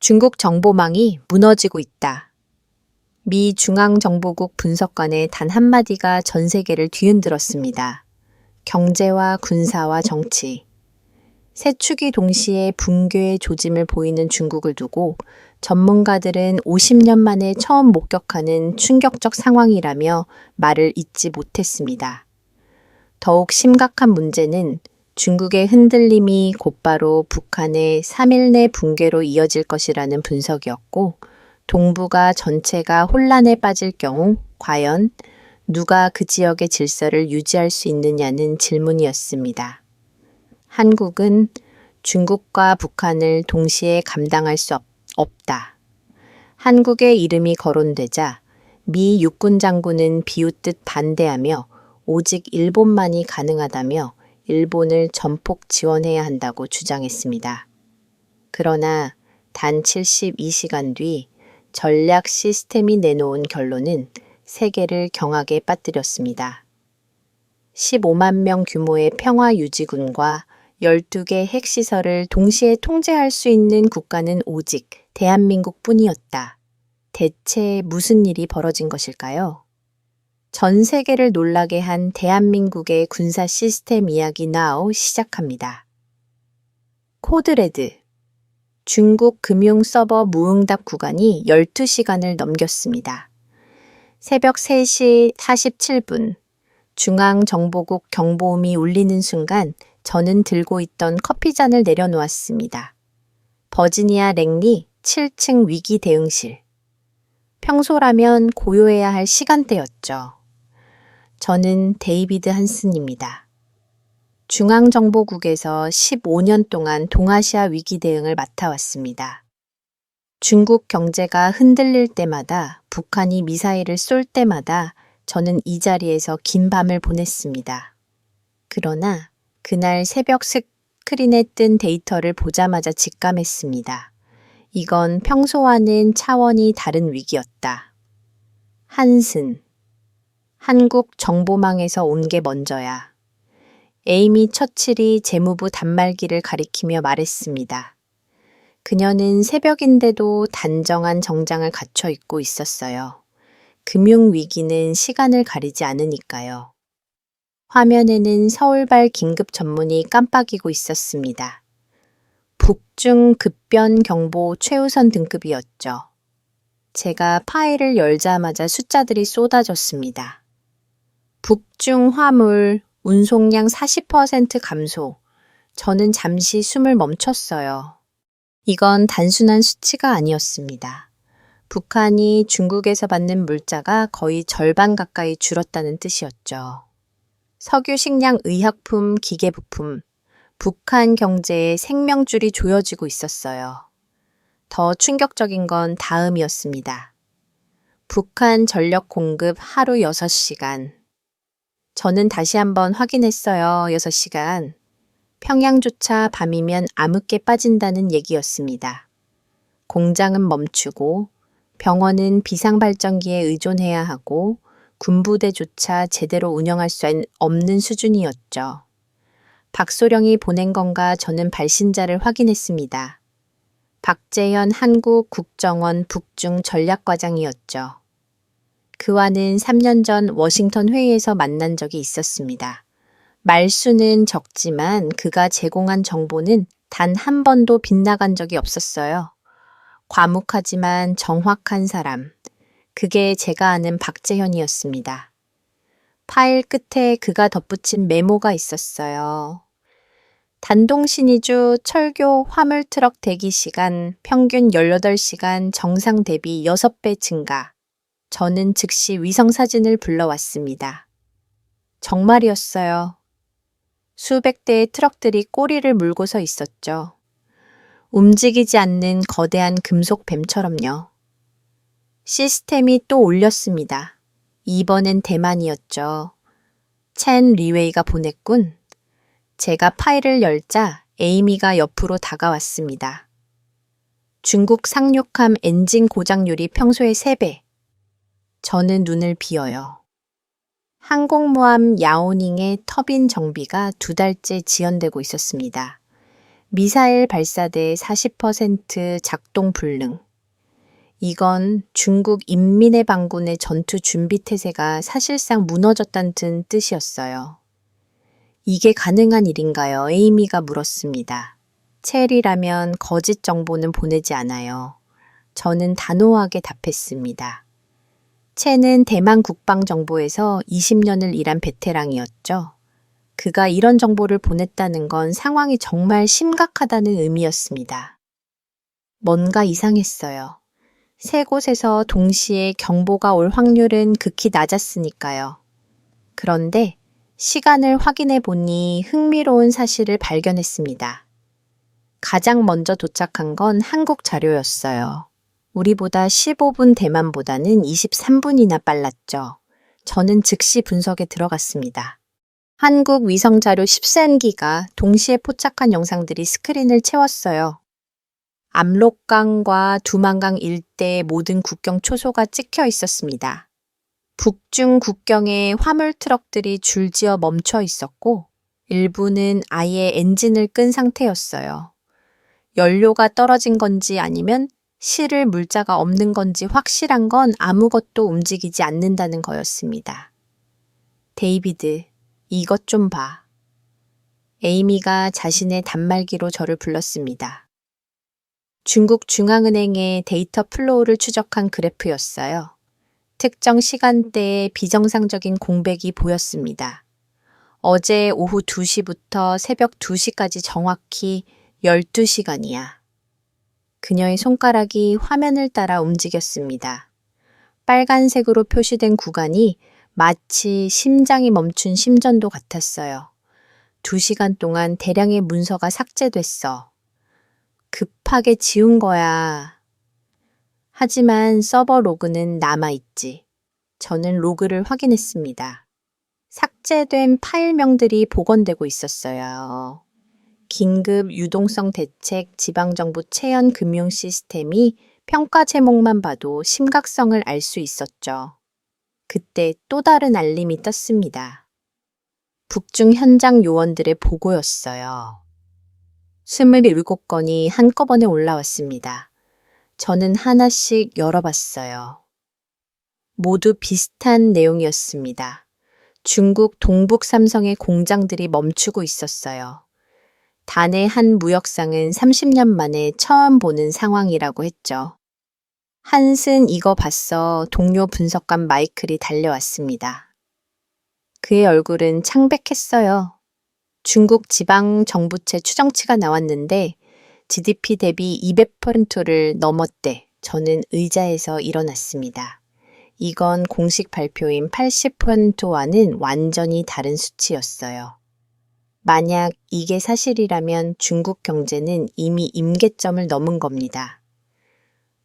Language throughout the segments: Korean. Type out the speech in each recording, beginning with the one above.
중국 정보망이 무너지고 있다. 미 중앙정보국 분석관의 단 한마디가 전 세계를 뒤흔들었습니다. 경제와 군사와 정치. 세 축이 동시에 붕괴의 조짐을 보이는 중국을 두고 전문가들은 50년 만에 처음 목격하는 충격적 상황이라며 말을 잇지 못했습니다. 더욱 심각한 문제는 중국의 흔들림이 곧바로 북한의 3일 내 붕괴로 이어질 것이라는 분석이었고, 동북아 전체가 혼란에 빠질 경우 과연 누가 그 지역의 질서를 유지할 수 있느냐는 질문이었습니다. 한국은 중국과 북한을 동시에 감당할 수 없다. 한국의 이름이 거론되자 미 육군 장군은 비웃듯 반대하며 오직 일본만이 가능하다며 일본을 전폭 지원해야 한다고 주장했습니다. 그러나 단 72시간 뒤 전략 시스템이 내놓은 결론은 세계를 경악에 빠뜨렸습니다. 15만 명 규모의 평화유지군과 12개 핵시설을 동시에 통제할 수 있는 국가는 오직 대한민국뿐이었다. 대체 무슨 일이 벌어진 것일까요? 전 세계를 놀라게 한 대한민국의 군사 시스템 이야기 now 시작합니다. 코드레드. 중국 금융 서버 무응답 구간이 12시간을 넘겼습니다. 새벽 3시 47분, 중앙정보국 경보음이 울리는 순간 저는 들고 있던 커피잔을 내려놓았습니다. 버지니아 랭리 7층 위기 대응실. 평소라면 고요해야 할 시간대였죠. 저는 데이비드 한슨입니다. 중앙정보국에서 15년 동안 동아시아 위기 대응을 맡아왔습니다. 중국 경제가 흔들릴 때마다, 북한이 미사일을 쏠 때마다 저는 이 자리에서 긴 밤을 보냈습니다. 그러나 그날 새벽 스크린에 뜬 데이터를 보자마자 직감했습니다. 이건 평소와는 차원이 다른 위기였다. 한슨. 한국 정보망에서 온 게 먼저야. 에이미 처칠이 재무부 단말기를 가리키며 말했습니다. 그녀는 새벽인데도 단정한 정장을 갖춰 입고 있었어요. 금융위기는 시간을 가리지 않으니까요. 화면에는 서울발 긴급 전문이 깜빡이고 있었습니다. 북중 급변 경보 최우선 등급이었죠. 제가 파일을 열자마자 숫자들이 쏟아졌습니다. 북중 화물 운송량 40% 감소. 저는 잠시 숨을 멈췄어요. 이건 단순한 수치가 아니었습니다. 북한이 중국에서 받는 물자가 거의 절반 가까이 줄었다는 뜻이었죠. 석유, 식량, 의약품, 기계부품, 북한 경제의 생명줄이 조여지고 있었어요. 더 충격적인 건 다음이었습니다. 북한 전력 공급 하루 6시간. 저는 다시 한번 확인했어요. 6시간. 평양조차 밤이면 암흑게 빠진다는 얘기였습니다. 공장은 멈추고 병원은 비상발전기에 의존해야 하고 군부대조차 제대로 운영할 수 없는 수준이었죠. 박소령이 보낸 건가 저는 발신자를 확인했습니다. 박재현 한국 국정원 북중 전략과장이었죠. 그와는 3년 전 워싱턴 회의에서 만난 적이 있었습니다. 말수는 적지만 그가 제공한 정보는 단 한 번도 빗나간 적이 없었어요. 과묵하지만 정확한 사람. 그게 제가 아는 박재현이었습니다. 파일 끝에 그가 덧붙인 메모가 있었어요. 단동신이주 철교 화물트럭 대기 시간 평균 18시간 정상 대비 6배 증가. 저는 즉시 위성사진을 불러왔습니다. 정말이었어요. 수백 대의 트럭들이 꼬리를 물고 서 있었죠. 움직이지 않는 거대한 금속 뱀처럼요. 시스템이 또 올렸습니다. 이번엔 대만이었죠. 첸 리웨이가 보냈군. 제가 파일을 열자 에이미가 옆으로 다가왔습니다. 중국 상륙함 엔진 고장률이 평소의 3배. 저는 눈을 비어요. 항공모함 야오닝의 터빈 정비가 2달째 지연되고 있었습니다. 미사일 발사대 40% 작동 불능. 이건 중국 인민의 반군의 전투 준비 태세가 사실상 무너졌다는 뜻이었어요. 이게 가능한 일인가요? 에이미가 물었습니다. 체리라면 거짓 정보는 보내지 않아요. 저는 단호하게 답했습니다. 채는 대만 국방정보에서 20년을 일한 베테랑이었죠. 그가 이런 정보를 보냈다는 건 상황이 정말 심각하다는 의미였습니다. 뭔가 이상했어요. 세 곳에서 동시에 경보가 올 확률은 극히 낮았으니까요. 그런데 시간을 확인해 보니 흥미로운 사실을 발견했습니다. 가장 먼저 도착한 건 한국 자료였어요. 우리보다 15분 대만보다는 23분이나 빨랐죠. 저는 즉시 분석에 들어갔습니다. 한국 위성자료 13기가 동시에 포착한 영상들이 스크린을 채웠어요. 압록강과 두만강 일대의 모든 국경 초소가 찍혀 있었습니다. 북중 국경에 화물 트럭들이 줄지어 멈춰 있었고 일부는 아예 엔진을 끈 상태였어요. 연료가 떨어진 건지 아니면 실을 물자가 없는 건지 확실한 건 아무것도 움직이지 않는다는 거였습니다. 데이비드, 이것 좀 봐. 에이미가 자신의 단말기로 저를 불렀습니다. 중국 중앙은행의 데이터 플로우를 추적한 그래프였어요. 특정 시간대에 비정상적인 공백이 보였습니다. 어제 오후 2시부터 새벽 2시까지 정확히 12시간이야. 그녀의 손가락이 화면을 따라 움직였습니다. 빨간색으로 표시된 구간이 마치 심장이 멈춘 심전도 같았어요. 2시간 동안 대량의 문서가 삭제됐어. 급하게 지운 거야. 하지만 서버 로그는 남아있지. 저는 로그를 확인했습니다. 삭제된 파일명들이 복원되고 있었어요. 긴급 유동성 대책 지방정부 체연 금융 시스템이 평가 제목만 봐도 심각성을 알 수 있었죠. 그때 또 다른 알림이 떴습니다. 북중 현장 요원들의 보고였어요. 27건이 한꺼번에 올라왔습니다. 저는 하나씩 열어봤어요. 모두 비슷한 내용이었습니다. 중국 동북 삼성의 공장들이 멈추고 있었어요. 단의 한 무역상은 30년 만에 처음 보는 상황이라고 했죠. 한슨 이거 봤어. 동료 분석관 마이클이 달려왔습니다. 그의 얼굴은 창백했어요. 중국 지방정부체 추정치가 나왔는데 GDP 대비 200%를 넘었대. 저는 의자에서 일어났습니다. 이건 공식 발표인 80%와는 완전히 다른 수치였어요. 만약 이게 사실이라면 중국 경제는 이미 임계점을 넘은 겁니다.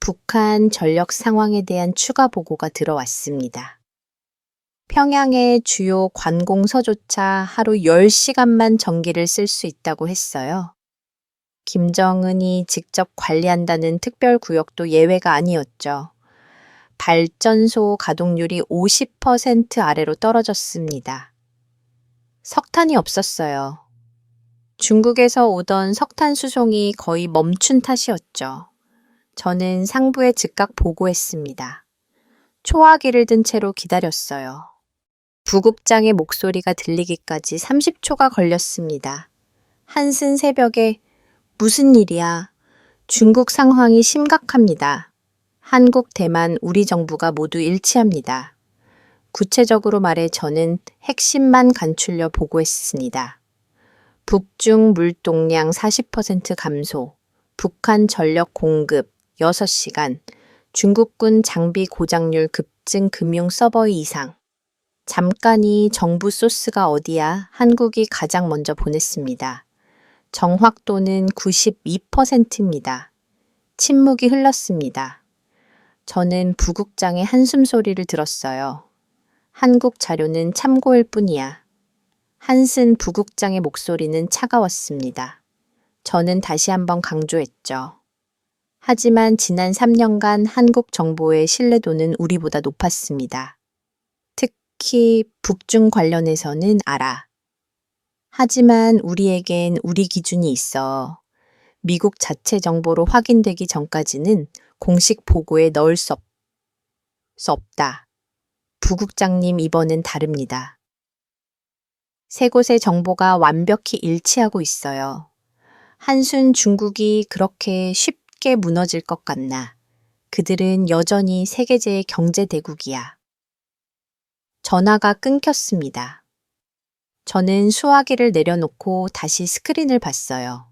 북한 전력 상황에 대한 추가 보고가 들어왔습니다. 평양의 주요 관공서조차 하루 10시간만 전기를 쓸 수 있다고 했어요. 김정은이 직접 관리한다는 특별구역도 예외가 아니었죠. 발전소 가동률이 50% 아래로 떨어졌습니다. 석탄이 없었어요. 중국에서 오던 석탄 수송이 거의 멈춘 탓이었죠. 저는 상부에 즉각 보고했습니다. 초화기를 든 채로 기다렸어요. 부국장의 목소리가 들리기까지 30초가 걸렸습니다. 한슨 새벽에 무슨 일이야? 중국 상황이 심각합니다. 한국, 대만, 우리 정부가 모두 일치합니다. 구체적으로 말해 저는 핵심만 간추려 보고했습니다. 북중 물동량 40% 감소, 북한 전력 공급 6시간, 중국군 장비 고장률 급증 금융 서버 이상. 잠깐이 정부 소스가 어디야? 한국이 가장 먼저 보냈습니다. 정확도는 92%입니다. 침묵이 흘렀습니다. 저는 부국장의 한숨 소리를 들었어요. 한국 자료는 참고일 뿐이야. 한슨 부국장의 목소리는 차가웠습니다. 저는 다시 한번 강조했죠. 하지만 지난 3년간 한국 정보의 신뢰도는 우리보다 높았습니다. 특히 북중 관련해서는 알아. 하지만 우리에겐 우리 기준이 있어. 미국 자체 정보로 확인되기 전까지는 공식 보고에 넣을 수 없다. 부국장님, 이번엔 다릅니다. 세 곳의 정보가 완벽히 일치하고 있어요. 한순 중국이 그렇게 쉽게 무너질 것 같나. 그들은 여전히 세계제의 경제 대국이야. 전화가 끊겼습니다. 저는 수화기를 내려놓고 다시 스크린을 봤어요.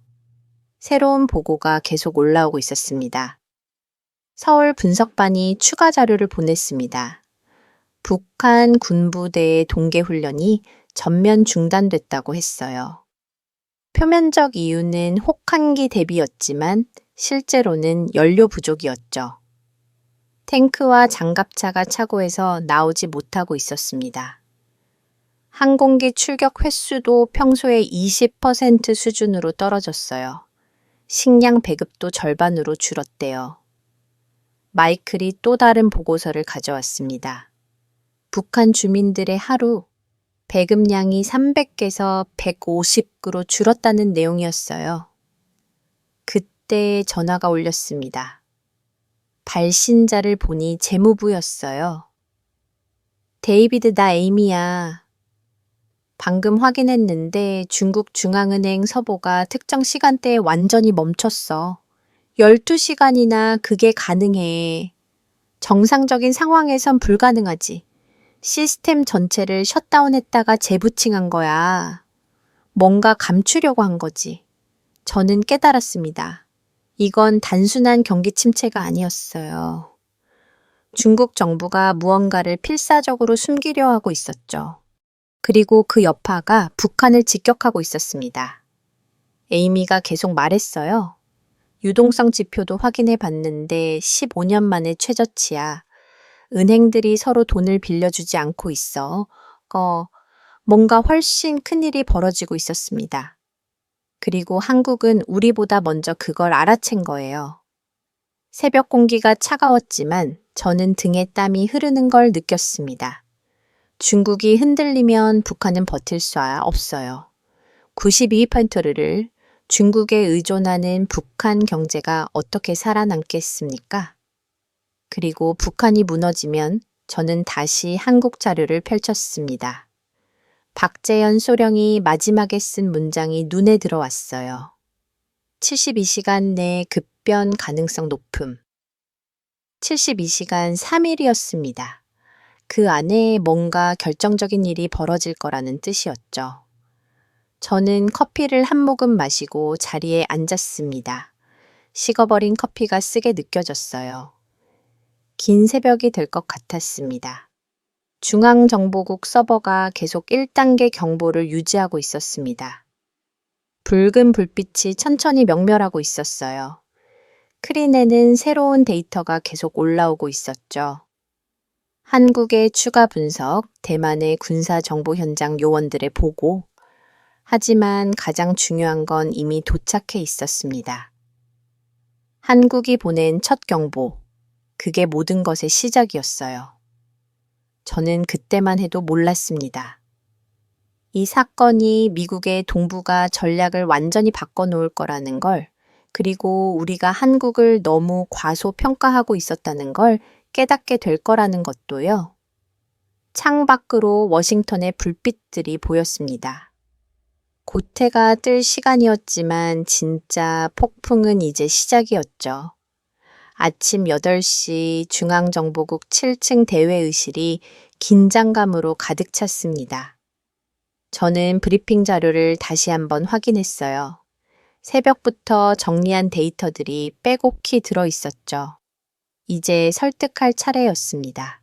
새로운 보고가 계속 올라오고 있었습니다. 서울 분석반이 추가 자료를 보냈습니다. 북한 군부대의 동계훈련이 전면 중단됐다고 했어요. 표면적 이유는 혹한기 대비였지만 실제로는 연료 부족이었죠. 탱크와 장갑차가 차고에서 나오지 못하고 있었습니다. 항공기 출격 횟수도 평소의 20% 수준으로 떨어졌어요. 식량 배급도 절반으로 줄었대요. 마이클이 또 다른 보고서를 가져왔습니다. 북한 주민들의 하루 배급량이 300개에서 150그로 줄었다는 내용이었어요. 그때 전화가 울렸습니다. 발신자를 보니 재무부였어요. 데이비드, 나 에이미야. 방금 확인했는데 중국 중앙은행 서보가 특정 시간대에 완전히 멈췄어. 12시간이나 그게 가능해. 정상적인 상황에선 불가능하지. 시스템 전체를 셧다운했다가 재부팅한 거야. 뭔가 감추려고 한 거지. 저는 깨달았습니다. 이건 단순한 경기 침체가 아니었어요. 중국 정부가 무언가를 필사적으로 숨기려 하고 있었죠. 그리고 그 여파가 북한을 직격하고 있었습니다. 에이미가 계속 말했어요. 유동성 지표도 확인해 봤는데 15년 만에 최저치야. 은행들이 서로 돈을 빌려주지 않고 있어. 뭔가 훨씬 큰일이 벌어지고 있었습니다. 그리고 한국은 우리보다 먼저 그걸 알아챈 거예요. 새벽 공기가 차가웠지만 저는 등에 땀이 흐르는 걸 느꼈습니다. 중국이 흔들리면 북한은 버틸 수 없어요. 92%를 중국에 의존하는 북한 경제가 어떻게 살아남겠습니까? 그리고 북한이 무너지면 저는 다시 한국 자료를 펼쳤습니다. 박재현 소령이 마지막에 쓴 문장이 눈에 들어왔어요. 72시간 내 급변 가능성 높음. 72시간 3일이었습니다. 그 안에 뭔가 결정적인 일이 벌어질 거라는 뜻이었죠. 저는 커피를 한 모금 마시고 자리에 앉았습니다. 식어버린 커피가 쓰게 느껴졌어요. 긴 새벽이 될 것 같았습니다. 중앙정보국 서버가 계속 1단계 경보를 유지하고 있었습니다. 붉은 불빛이 천천히 명멸하고 있었어요. 스크린에는 새로운 데이터가 계속 올라오고 있었죠. 한국의 추가 분석, 대만의 군사 정보 현장 요원들의 보고. 하지만 가장 중요한 건 이미 도착해 있었습니다. 한국이 보낸 첫 경보. 그게 모든 것의 시작이었어요. 저는 그때만 해도 몰랐습니다. 이 사건이 미국의 동부가 전략을 완전히 바꿔놓을 거라는 걸, 그리고 우리가 한국을 너무 과소평가하고 있었다는 걸 깨닫게 될 거라는 것도요. 창밖으로 워싱턴의 불빛들이 보였습니다. 고태가 뜰 시간이었지만 진짜 폭풍은 이제 시작이었죠. 아침 8시 중앙정보국 7층 대회의실이 긴장감으로 가득 찼습니다. 저는 브리핑 자료를 다시 한번 확인했어요. 새벽부터 정리한 데이터들이 빼곡히 들어있었죠. 이제 설득할 차례였습니다.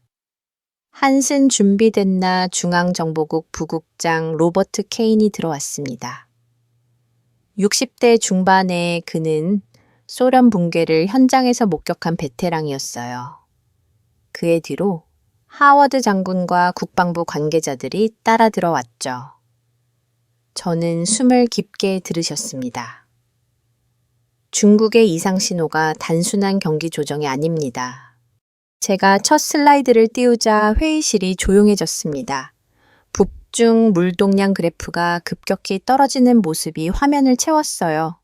한슨 준비됐나 중앙정보국 부국장 로버트 케인이 들어왔습니다. 60대 중반의 그는 소련 붕괴를 현장에서 목격한 베테랑이었어요. 그의 뒤로 하워드 장군과 국방부 관계자들이 따라 들어왔죠. 저는 숨을 깊게 들으셨습니다. 중국의 이상 신호가 단순한 경기 조정이 아닙니다. 제가 첫 슬라이드를 띄우자 회의실이 조용해졌습니다. 북중 물동량 그래프가 급격히 떨어지는 모습이 화면을 채웠어요.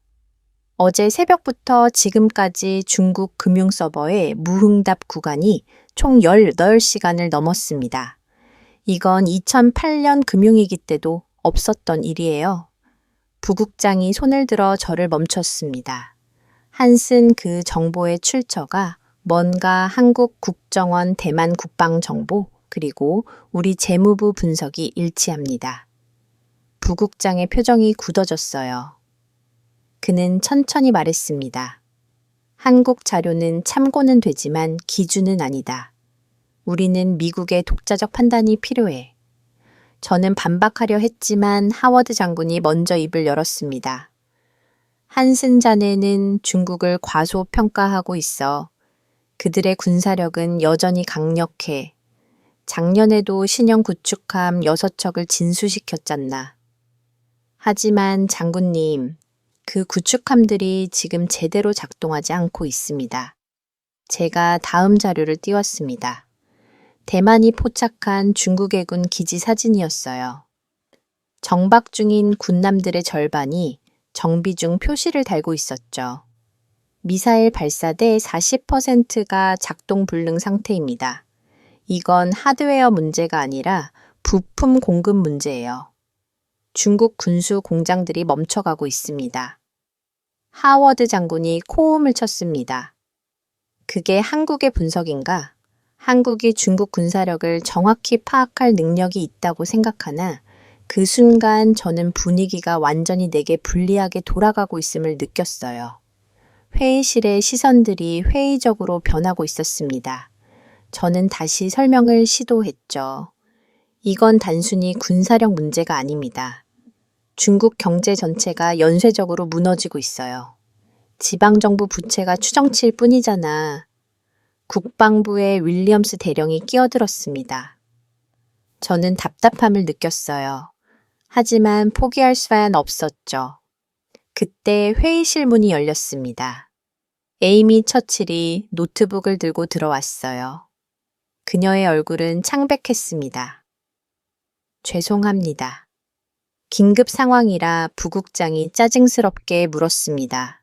어제 새벽부터 지금까지 중국 금융 서버의 무응답 구간이 총 18시간을 넘었습니다. 이건 2008년 금융위기 때도 없었던 일이에요. 부국장이 손을 들어 저를 멈췄습니다. 한슨 그 정보의 출처가 뭔가 한국 국정원 대만 국방정보 그리고 우리 재무부 분석이 일치합니다. 부국장의 표정이 굳어졌어요. 그는 천천히 말했습니다. 한국 자료는 참고는 되지만 기준은 아니다. 우리는 미국의 독자적 판단이 필요해. 저는 반박하려 했지만 하워드 장군이 먼저 입을 열었습니다. 한슨 자네는 중국을 과소평가하고 있어. 그들의 군사력은 여전히 강력해. 작년에도 신형 구축함 6척을 진수시켰잖나. 하지만 장군님, 그 구축함들이 지금 제대로 작동하지 않고 있습니다. 제가 다음 자료를 띄웠습니다. 대만이 포착한 중국해군 기지 사진이었어요. 정박 중인 군함들의 절반이 정비 중 표시를 달고 있었죠. 미사일 발사대 40%가 작동 불능 상태입니다. 이건 하드웨어 문제가 아니라 부품 공급 문제예요. 중국 군수 공장들이 멈춰가고 있습니다. 하워드 장군이 코움을 쳤습니다. 그게 한국의 분석인가? 한국이 중국 군사력을 정확히 파악할 능력이 있다고 생각하나 그 순간 저는 분위기가 완전히 내게 불리하게 돌아가고 있음을 느꼈어요. 회의실의 시선들이 회의적으로 변하고 있었습니다. 저는 다시 설명을 시도했죠. 이건 단순히 군사력 문제가 아닙니다. 중국 경제 전체가 연쇄적으로 무너지고 있어요. 지방정부 부채가 추정치일 뿐이잖아. 국방부의 윌리엄스 대령이 끼어들었습니다. 저는 답답함을 느꼈어요. 하지만 포기할 수는 없었죠. 그때 회의실 문이 열렸습니다. 에이미 처칠이 노트북을 들고 들어왔어요. 그녀의 얼굴은 창백했습니다. 죄송합니다. 긴급 상황이라 부국장이 짜증스럽게 물었습니다.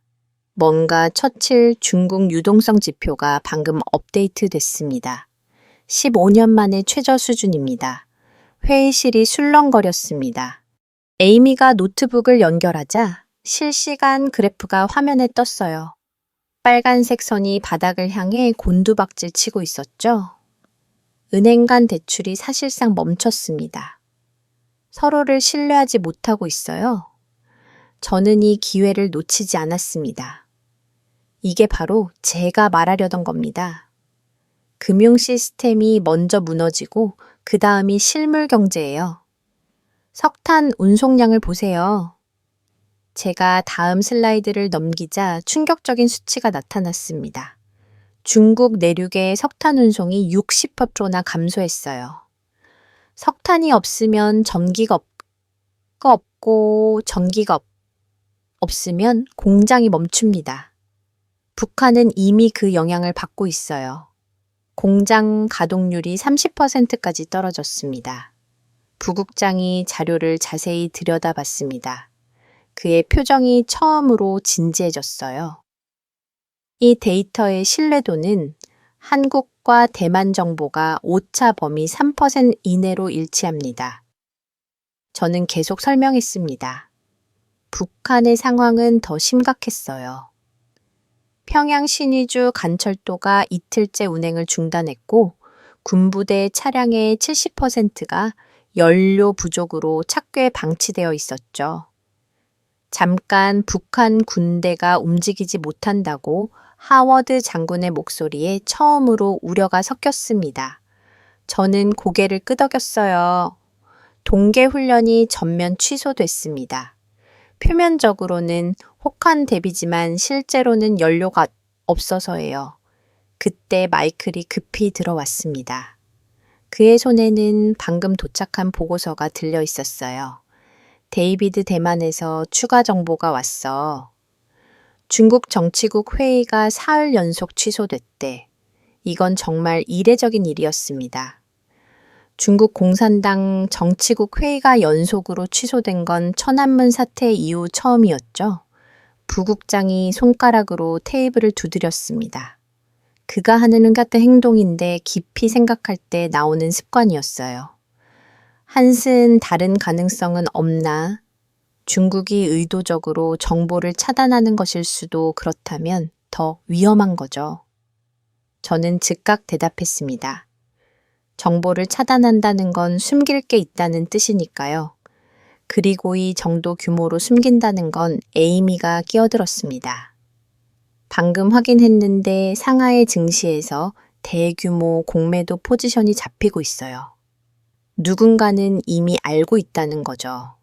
뭔가 처칠 중국 유동성 지표가 방금 업데이트 됐습니다. 15년 만에 최저 수준입니다. 회의실이 술렁거렸습니다. 에이미가 노트북을 연결하자 실시간 그래프가 화면에 떴어요. 빨간색 선이 바닥을 향해 곤두박질 치고 있었죠. 은행 간 대출이 사실상 멈췄습니다. 서로를 신뢰하지 못하고 있어요. 저는 이 기회를 놓치지 않았습니다. 이게 바로 제가 말하려던 겁니다. 금융 시스템이 먼저 무너지고 그 다음이 실물 경제예요. 석탄 운송량을 보세요. 제가 다음 슬라이드를 넘기자 충격적인 수치가 나타났습니다. 중국 내륙의 석탄 운송이 60%나 감소했어요. 석탄이 없으면 전기가 없고 전기가 없으면 공장이 멈춥니다. 북한은 이미 그 영향을 받고 있어요. 공장 가동률이 30%까지 떨어졌습니다. 부국장이 자료를 자세히 들여다봤습니다. 그의 표정이 처음으로 진지해졌어요. 이 데이터의 신뢰도는 한국과 대만 정보가 오차 범위 3% 이내로 일치합니다. 저는 계속 설명했습니다. 북한의 상황은 더 심각했어요. 평양 신의주 간철도가 이틀째 운행을 중단했고 군부대 차량의 70%가 연료 부족으로 착궤에 방치되어 있었죠. 잠깐 북한 군대가 움직이지 못한다고 하워드 장군의 목소리에 처음으로 우려가 섞였습니다. 저는 고개를 끄덕였어요. 동계 훈련이 전면 취소됐습니다. 표면적으로는 혹한 대비지만 실제로는 연료가 없어서예요. 그때 마이클이 급히 들어왔습니다. 그의 손에는 방금 도착한 보고서가 들려 있었어요. 데이비드 대만에서 추가 정보가 왔어. 중국 정치국 회의가 사흘 연속 취소됐대. 이건 정말 이례적인 일이었습니다. 중국 공산당 정치국 회의가 연속으로 취소된 건 천안문 사태 이후 처음이었죠. 부국장이 손가락으로 테이블을 두드렸습니다. 그가 하는 같은 행동인데 깊이 생각할 때 나오는 습관이었어요. 한슨 다른 가능성은 없나? 중국이 의도적으로 정보를 차단하는 것일 수도 그렇다면 더 위험한 거죠. 저는 즉각 대답했습니다. 정보를 차단한다는 건 숨길 게 있다는 뜻이니까요. 그리고 이 정도 규모로 숨긴다는 건 에이미가 끼어들었습니다. 방금 확인했는데 상하이 증시에서 대규모 공매도 포지션이 잡히고 있어요. 누군가는 이미 알고 있다는 거죠.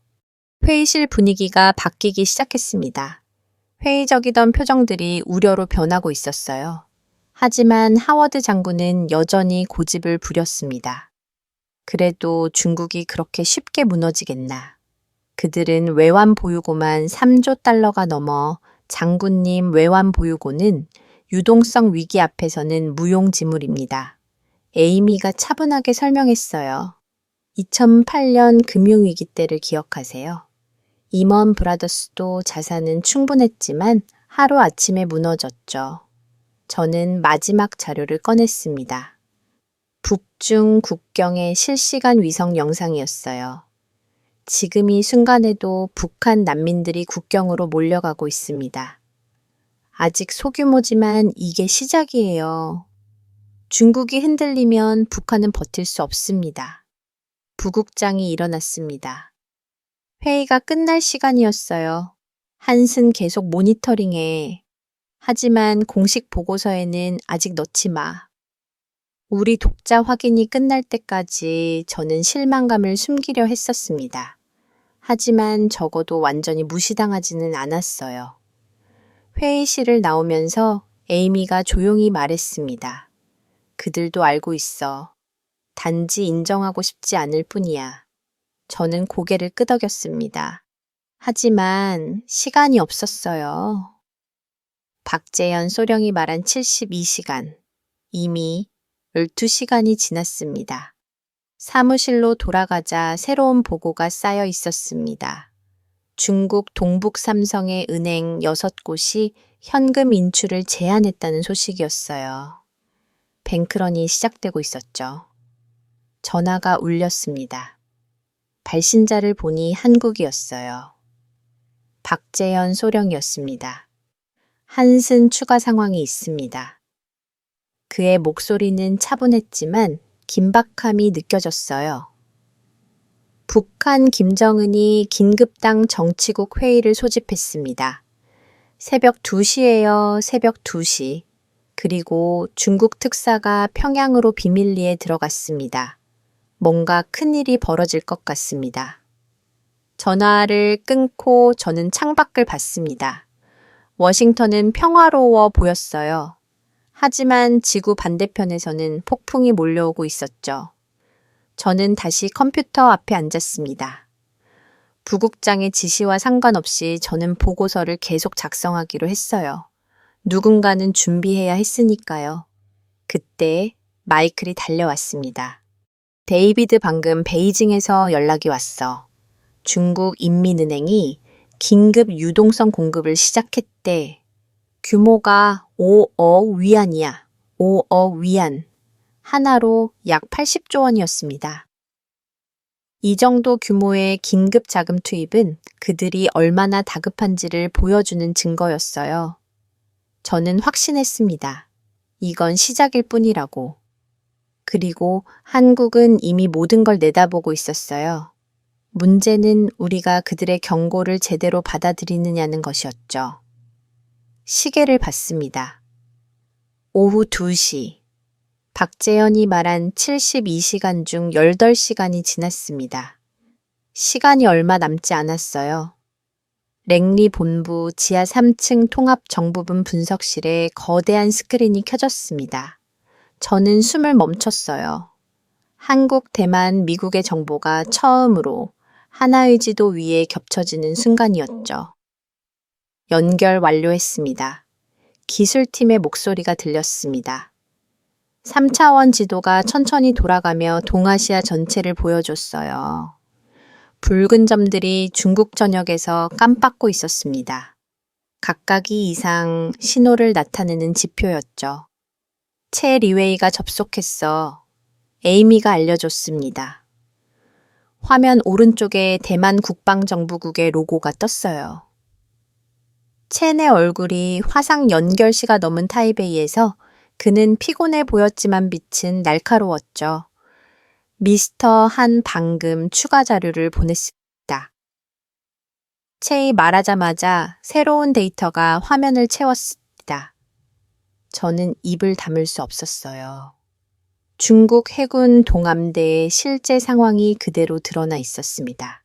회의실 분위기가 바뀌기 시작했습니다. 회의적이던 표정들이 우려로 변하고 있었어요. 하지만 하워드 장군은 여전히 고집을 부렸습니다. 그래도 중국이 그렇게 쉽게 무너지겠나. 그들은 외환 보유고만 3조 달러가 넘어 장군님 외환 보유고는 유동성 위기 앞에서는 무용지물입니다. 에이미가 차분하게 설명했어요. 2008년 금융위기 때를 기억하세요. 이먼 브라더스도 자산은 충분했지만 하루아침에 무너졌죠. 저는 마지막 자료를 꺼냈습니다. 북중 국경의 실시간 위성 영상이었어요. 지금 이 순간에도 북한 난민들이 국경으로 몰려가고 있습니다. 아직 소규모지만 이게 시작이에요. 중국이 흔들리면 북한은 버틸 수 없습니다. 부국장이 일어났습니다. 회의가 끝날 시간이었어요. 한슨 계속 모니터링해. 하지만 공식 보고서에는 아직 넣지 마. 우리 독자 확인이 끝날 때까지 저는 실망감을 숨기려 했었습니다. 하지만 적어도 완전히 무시당하지는 않았어요. 회의실을 나오면서 에이미가 조용히 말했습니다. 그들도 알고 있어. 단지 인정하고 싶지 않을 뿐이야. 저는 고개를 끄덕였습니다. 하지만 시간이 없었어요. 박재현 소령이 말한 72시간. 이미 12시간이 지났습니다. 사무실로 돌아가자 새로운 보고가 쌓여 있었습니다. 중국 동북 삼성의 은행 6곳이 현금 인출을 제한했다는 소식이었어요. 뱅크런이 시작되고 있었죠. 전화가 울렸습니다. 발신자를 보니 한국이었어요. 박재현 소령이었습니다. 한슨 추가 상황이 있습니다. 그의 목소리는 차분했지만 긴박함이 느껴졌어요. 북한 김정은이 긴급당 정치국 회의를 소집했습니다. 새벽 2시예요. 새벽 2시. 그리고 중국 특사가 평양으로 비밀리에 들어갔습니다. 뭔가 큰일이 벌어질 것 같습니다. 전화를 끊고 저는 창밖을 봤습니다. 워싱턴은 평화로워 보였어요. 하지만 지구 반대편에서는 폭풍이 몰려오고 있었죠. 저는 다시 컴퓨터 앞에 앉았습니다. 부국장의 지시와 상관없이 저는 보고서를 계속 작성하기로 했어요. 누군가는 준비해야 했으니까요. 그때 마이클이 달려왔습니다. 데이비드 방금 베이징에서 연락이 왔어. 중국 인민은행이 긴급 유동성 공급을 시작했대. 규모가 5억 위안이야. 5억 위안. 하나로 약 80조 원이었습니다. 이 정도 규모의 긴급 자금 투입은 그들이 얼마나 다급한지를 보여주는 증거였어요. 저는 확신했습니다. 이건 시작일 뿐이라고. 그리고 한국은 이미 모든 걸 내다보고 있었어요. 문제는 우리가 그들의 경고를 제대로 받아들이느냐는 것이었죠. 시계를 봤습니다. 오후 2시. 박재현이 말한 72시간 중 18시간이 지났습니다. 시간이 얼마 남지 않았어요. 랭리 본부 지하 3층 통합정부분 분석실에 거대한 스크린이 켜졌습니다. 저는 숨을 멈췄어요. 한국, 대만, 미국의 정보가 처음으로 하나의 지도 위에 겹쳐지는 순간이었죠. 연결 완료했습니다. 기술팀의 목소리가 들렸습니다. 3차원 지도가 천천히 돌아가며 동아시아 전체를 보여줬어요. 붉은 점들이 중국 전역에서 깜빡고 있었습니다. 각각이 이상 신호를 나타내는 지표였죠. 채 리웨이가 접속했어. 에이미가 알려줬습니다. 화면 오른쪽에 대만 국방정부국의 로고가 떴어요. 첸의 얼굴이 화상 연결시가 넘은 타이베이에서 그는 피곤해 보였지만 빛은 날카로웠죠. 미스터 한 방금 추가 자료를 보냈습니다. 채이 말하자마자 새로운 데이터가 화면을 채웠습니다. 저는 입을 다물 수 없었어요. 중국 해군 동함대의 실제 상황이 그대로 드러나 있었습니다.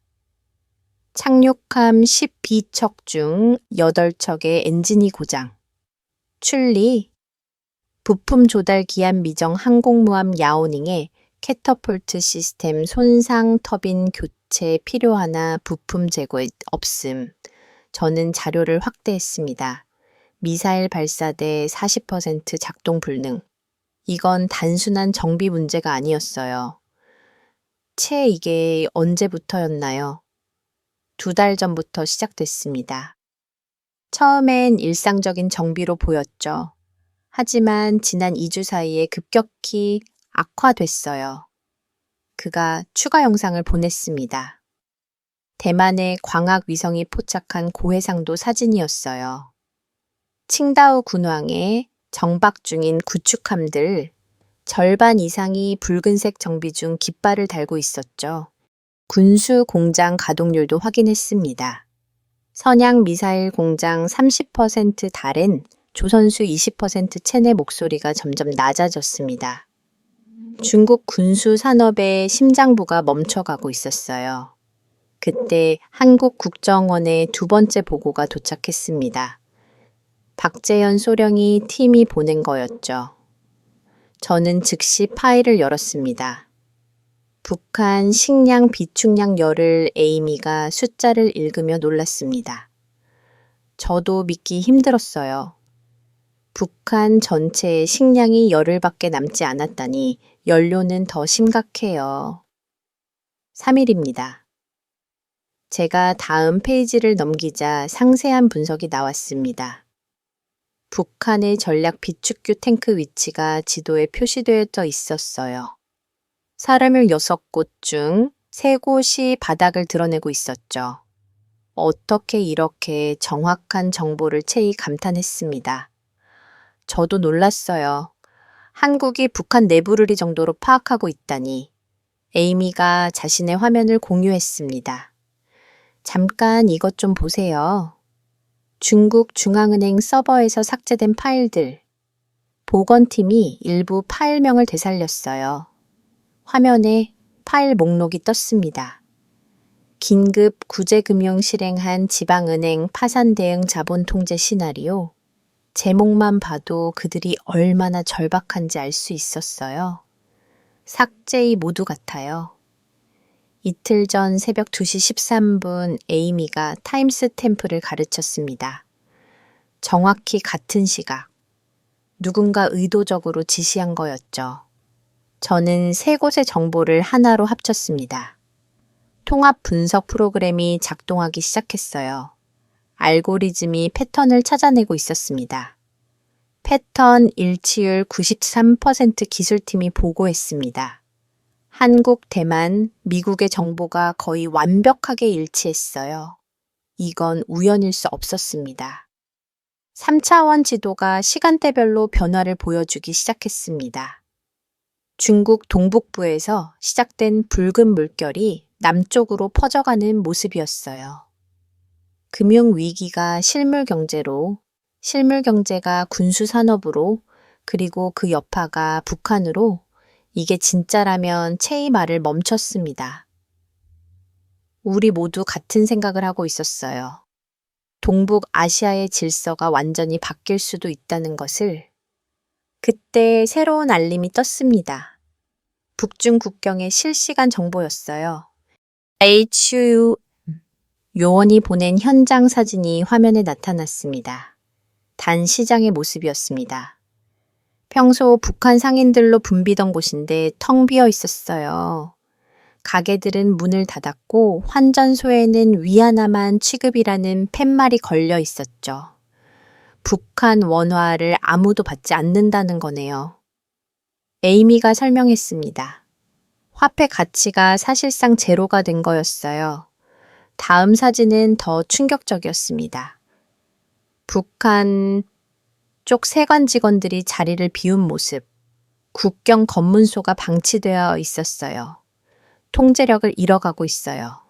착륙함 12척 중 8척의 엔진이 고장. 출리, 부품 조달 기한 미정 항공모함 야오닝의 캐터폴트 시스템 손상 터빈 교체 필요하나 부품 재고에 없음. 저는 자료를 확대했습니다. 미사일 발사대 40% 작동 불능. 이건 단순한 정비 문제가 아니었어요. 채 이게 언제부터였나요? 2달 전부터 시작됐습니다. 처음엔 일상적인 정비로 보였죠. 하지만 지난 2주 사이에 급격히 악화됐어요. 그가 추가 영상을 보냈습니다. 대만의 광학 위성이 포착한 고해상도 사진이었어요. 칭다오 군왕에 정박 중인 구축함들 절반 이상이 붉은색 정비 중 깃발을 달고 있었죠. 군수 공장 가동률도 확인했습니다. 선양 미사일 공장 30% 달엔 조선수 20% 체내 목소리가 점점 낮아졌습니다. 중국 군수 산업의 심장부가 멈춰가고 있었어요. 그때 한국 국정원의 2번째 보고가 도착했습니다. 박재현 소령이 팀이 보낸 거였죠. 저는 즉시 파일을 열었습니다. 북한 식량 비축량 열을 에이미가 숫자를 읽으며 놀랐습니다. 저도 믿기 힘들었어요. 북한 전체의 식량이 열흘밖에 남지 않았다니 연료는 더 심각해요. 3일입니다. 제가 다음 페이지를 넘기자 상세한 분석이 나왔습니다. 북한의 전략 비축유 탱크 위치가 지도에 표시되어 있었어요. 사람을 6곳 중 3곳이 바닥을 드러내고 있었죠. 어떻게 이렇게 정확한 정보를 채이 감탄했습니다. 저도 놀랐어요. 한국이 북한 내부를 이 정도로 파악하고 있다니. 에이미가 자신의 화면을 공유했습니다. 잠깐 이것 좀 보세요. 중국 중앙은행 서버에서 삭제된 파일들. 보건팀이 일부 파일명을 되살렸어요. 화면에 파일 목록이 떴습니다. 긴급 구제금융 실행한 지방은행 파산 대응 자본 통제 시나리오. 제목만 봐도 그들이 얼마나 절박한지 알 수 있었어요. 삭제의 모두 같아요. 이틀 전 새벽 2시 13분 에이미가 타임스탬프를 가르쳤습니다. 정확히 같은 시각. 누군가 의도적으로 지시한 거였죠. 저는 3곳의 정보를 하나로 합쳤습니다. 통합 분석 프로그램이 작동하기 시작했어요. 알고리즘이 패턴을 찾아내고 있었습니다. 패턴 일치율 93% 기술팀이 보고했습니다. 한국, 대만, 미국의 정보가 거의 완벽하게 일치했어요. 이건 우연일 수 없었습니다. 3차원 지도가 시간대별로 변화를 보여주기 시작했습니다. 중국 동북부에서 시작된 붉은 물결이 남쪽으로 퍼져가는 모습이었어요. 금융위기가 실물경제로, 실물경제가 군수산업으로, 그리고 그 여파가 북한으로 이게 진짜라면 채의 말을 멈췄습니다. 우리 모두 같은 생각을 하고 있었어요. 동북아시아의 질서가 완전히 바뀔 수도 있다는 것을. 그때 새로운 알림이 떴습니다. 북중 국경의 실시간 정보였어요. HU 요원이 보낸 현장 사진이 화면에 나타났습니다. 단 시장의 모습이었습니다. 평소 북한 상인들로 붐비던 곳인데 텅 비어 있었어요. 가게들은 문을 닫았고 환전소에는 위하나만 취급이라는 팻말이 걸려 있었죠. 북한 원화를 아무도 받지 않는다는 거네요. 에이미가 설명했습니다. 화폐 가치가 사실상 제로가 된 거였어요. 다음 사진은 더 충격적이었습니다. 북한 쪽 세관 직원들이 자리를 비운 모습. 국경 검문소가 방치되어 있었어요. 통제력을 잃어가고 있어요.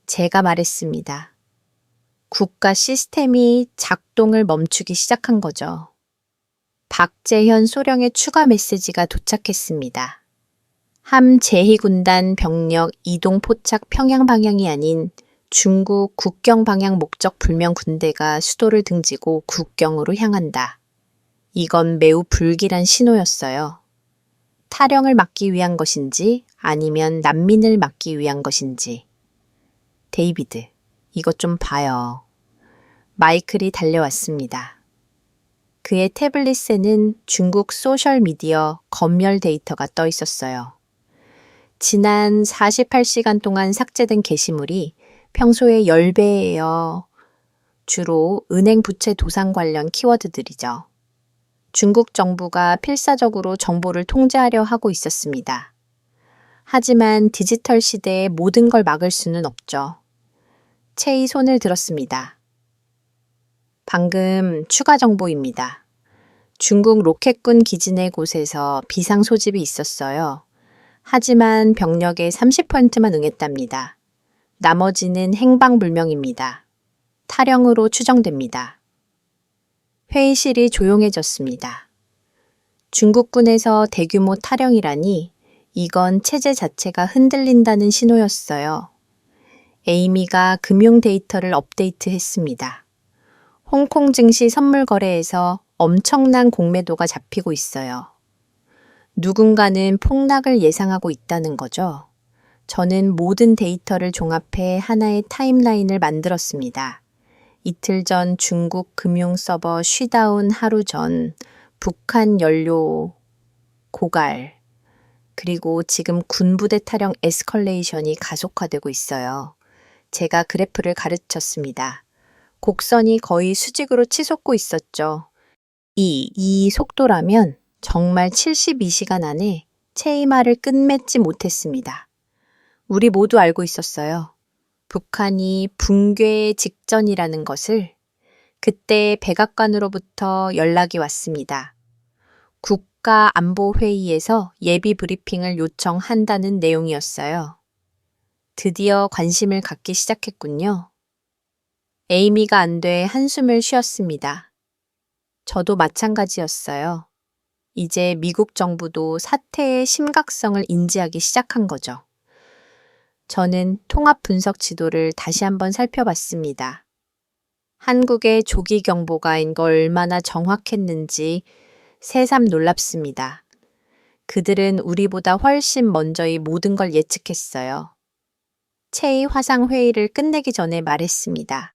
제가 말했습니다. 국가 시스템이 작동을 멈추기 시작한 거죠. 박재현 소령의 추가 메시지가 도착했습니다. 함 제2군단 병력 이동 포착 평양 방향이 아닌 중국 국경 방향 목적 불명 군대가 수도를 등지고 국경으로 향한다. 이건 매우 불길한 신호였어요. 탈영을 막기 위한 것인지 아니면 난민을 막기 위한 것인지. 데이비드, 이것 좀 봐요. 마이클이 달려왔습니다. 그의 태블릿에는 중국 소셜미디어 검열 데이터가 떠 있었어요. 지난 48시간 동안 삭제된 게시물이 평소의 10배예요. 주로 은행 부채 도산 관련 키워드들이죠. 중국 정부가 필사적으로 정보를 통제하려 하고 있었습니다. 하지만 디지털 시대에 모든 걸 막을 수는 없죠. 채이 손을 들었습니다. 방금 추가 정보입니다. 중국 로켓군 기지 내 곳에서 비상 소집이 있었어요. 하지만 병력의 30%만 응했답니다. 나머지는 행방불명입니다. 탈영으로 추정됩니다. 회의실이 조용해졌습니다. 중국군에서 대규모 탈영이라니 이건 체제 자체가 흔들린다는 신호였어요. 에이미가 금융 데이터를 업데이트했습니다. 홍콩 증시 선물 거래에서 엄청난 공매도가 잡히고 있어요. 누군가는 폭락을 예상하고 있다는 거죠. 저는 모든 데이터를 종합해 하나의 타임라인을 만들었습니다. 이틀 전 중국 금융 서버 쉬다운 하루 전 북한 연료 고갈, 그리고 지금 군부대 탈영 에스컬레이션이 가속화되고 있어요. 제가 그래프를 가르쳤습니다. 곡선이 거의 수직으로 치솟고 있었죠. 이 속도라면 정말 72시간 안에 체이마를 끝맺지 못했습니다. 우리 모두 알고 있었어요. 북한이 붕괴 직전이라는 것을. 그때 백악관으로부터 연락이 왔습니다. 국가안보회의에서 예비 브리핑을 요청한다는 내용이었어요. 드디어 관심을 갖기 시작했군요. 에이미가 안 돼 한숨을 쉬었습니다. 저도 마찬가지였어요. 이제 미국 정부도 사태의 심각성을 인지하기 시작한 거죠. 저는 통합 분석 지도를 다시 한번 살펴봤습니다. 한국의 조기 경보가 이거 얼마나 정확했는지 새삼 놀랍습니다. 그들은 우리보다 훨씬 먼저 이 모든 걸 예측했어요. 체이 화상 회의를 끝내기 전에 말했습니다.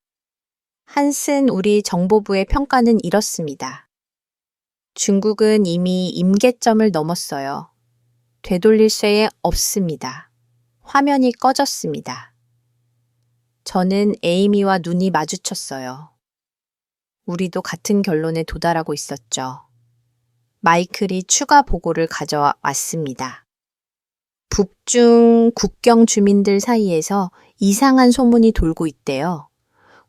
한슨 우리 정보부의 평가는 이렇습니다. 중국은 이미 임계점을 넘었어요. 되돌릴 새 없습니다. 화면이 꺼졌습니다. 저는 에이미와 눈이 마주쳤어요. 우리도 같은 결론에 도달하고 있었죠. 마이클이 추가 보고를 가져왔습니다. 북중 국경 주민들 사이에서 이상한 소문이 돌고 있대요.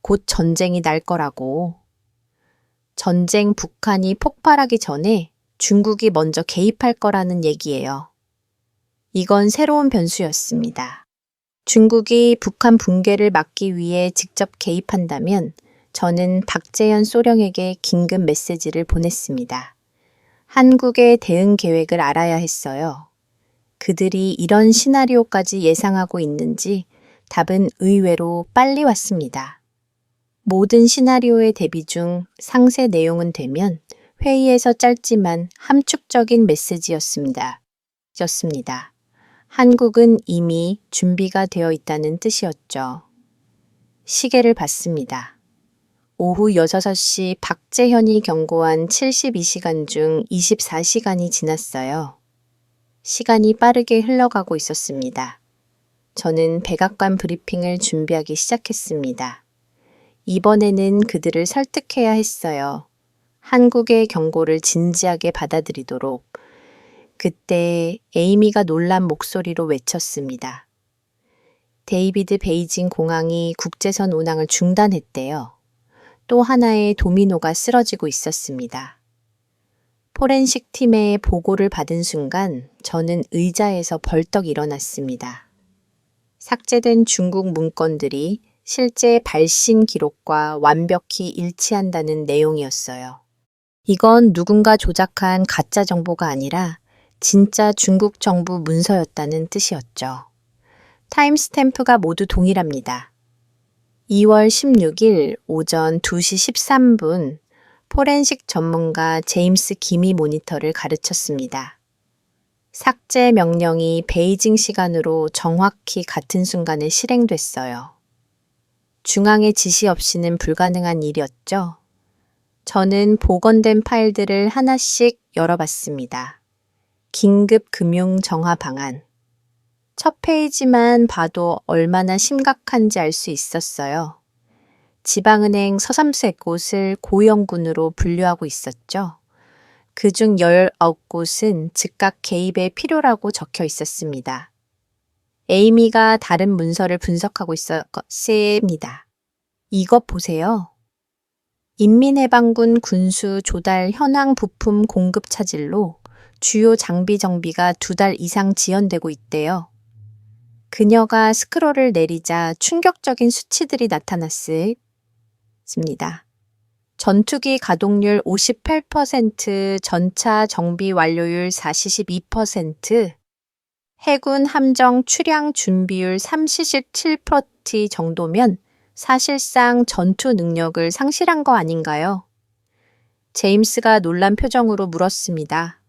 곧 전쟁이 날 거라고. 전쟁 북한이 폭발하기 전에 중국이 먼저 개입할 거라는 얘기예요. 이건 새로운 변수였습니다. 중국이 북한 붕괴를 막기 위해 직접 개입한다면 저는 박재현 소령에게 긴급 메시지를 보냈습니다. 한국의 대응 계획을 알아야 했어요. 그들이 이런 시나리오까지 예상하고 있는지 답은 의외로 빨리 왔습니다. 모든 시나리오의 대비 중 상세 내용은 되면 회의에서 짧지만 함축적인 메시지였습니다. 한국은 이미 준비가 되어 있다는 뜻이었죠. 시계를 봤습니다. 오후 6시 박재현이 경고한 72시간 중 24시간이 지났어요. 시간이 빠르게 흘러가고 있었습니다. 저는 백악관 브리핑을 준비하기 시작했습니다. 이번에는 그들을 설득해야 했어요. 한국의 경고를 진지하게 받아들이도록. 그때 에이미가 놀란 목소리로 외쳤습니다. 데이비드 베이징 공항이 국제선 운항을 중단했대요. 또 하나의 도미노가 쓰러지고 있었습니다. 포렌식 팀의 보고를 받은 순간 저는 의자에서 벌떡 일어났습니다. 삭제된 중국 문건들이 실제 발신 기록과 완벽히 일치한다는 내용이었어요. 이건 누군가 조작한 가짜 정보가 아니라 진짜 중국 정부 문서였다는 뜻이었죠. 타임스탬프가 모두 동일합니다. 2월 16일 오전 2시 13분 포렌식 전문가 제임스 김이 모니터를 가르쳤습니다. 삭제 명령이 베이징 시간으로 정확히 같은 순간에 실행됐어요. 중앙의 지시 없이는 불가능한 일이었죠. 저는 복원된 파일들을 하나씩 열어봤습니다. 긴급 금융 정화 방안. 첫 페이지만 봐도 얼마나 심각한지 알 수 있었어요. 지방은행 서삼수의 곳을 고위험군으로 분류하고 있었죠. 그중 19곳은 즉각 개입의 필요라고 적혀 있었습니다. 에이미가 다른 문서를 분석하고 있었습니다. 이것 보세요. 인민해방군 군수 조달 현황 부품 공급 차질로 주요 장비 정비가 2달 이상 지연되고 있대요. 그녀가 스크롤을 내리자 충격적인 수치들이 나타났습니다. 전투기 가동률 58%, 전차 정비 완료율 42%, 해군 함정 출항 준비율 37% 정도면 사실상 전투 능력을 상실한 거 아닌가요? 제임스가 놀란 표정으로 물었습니다.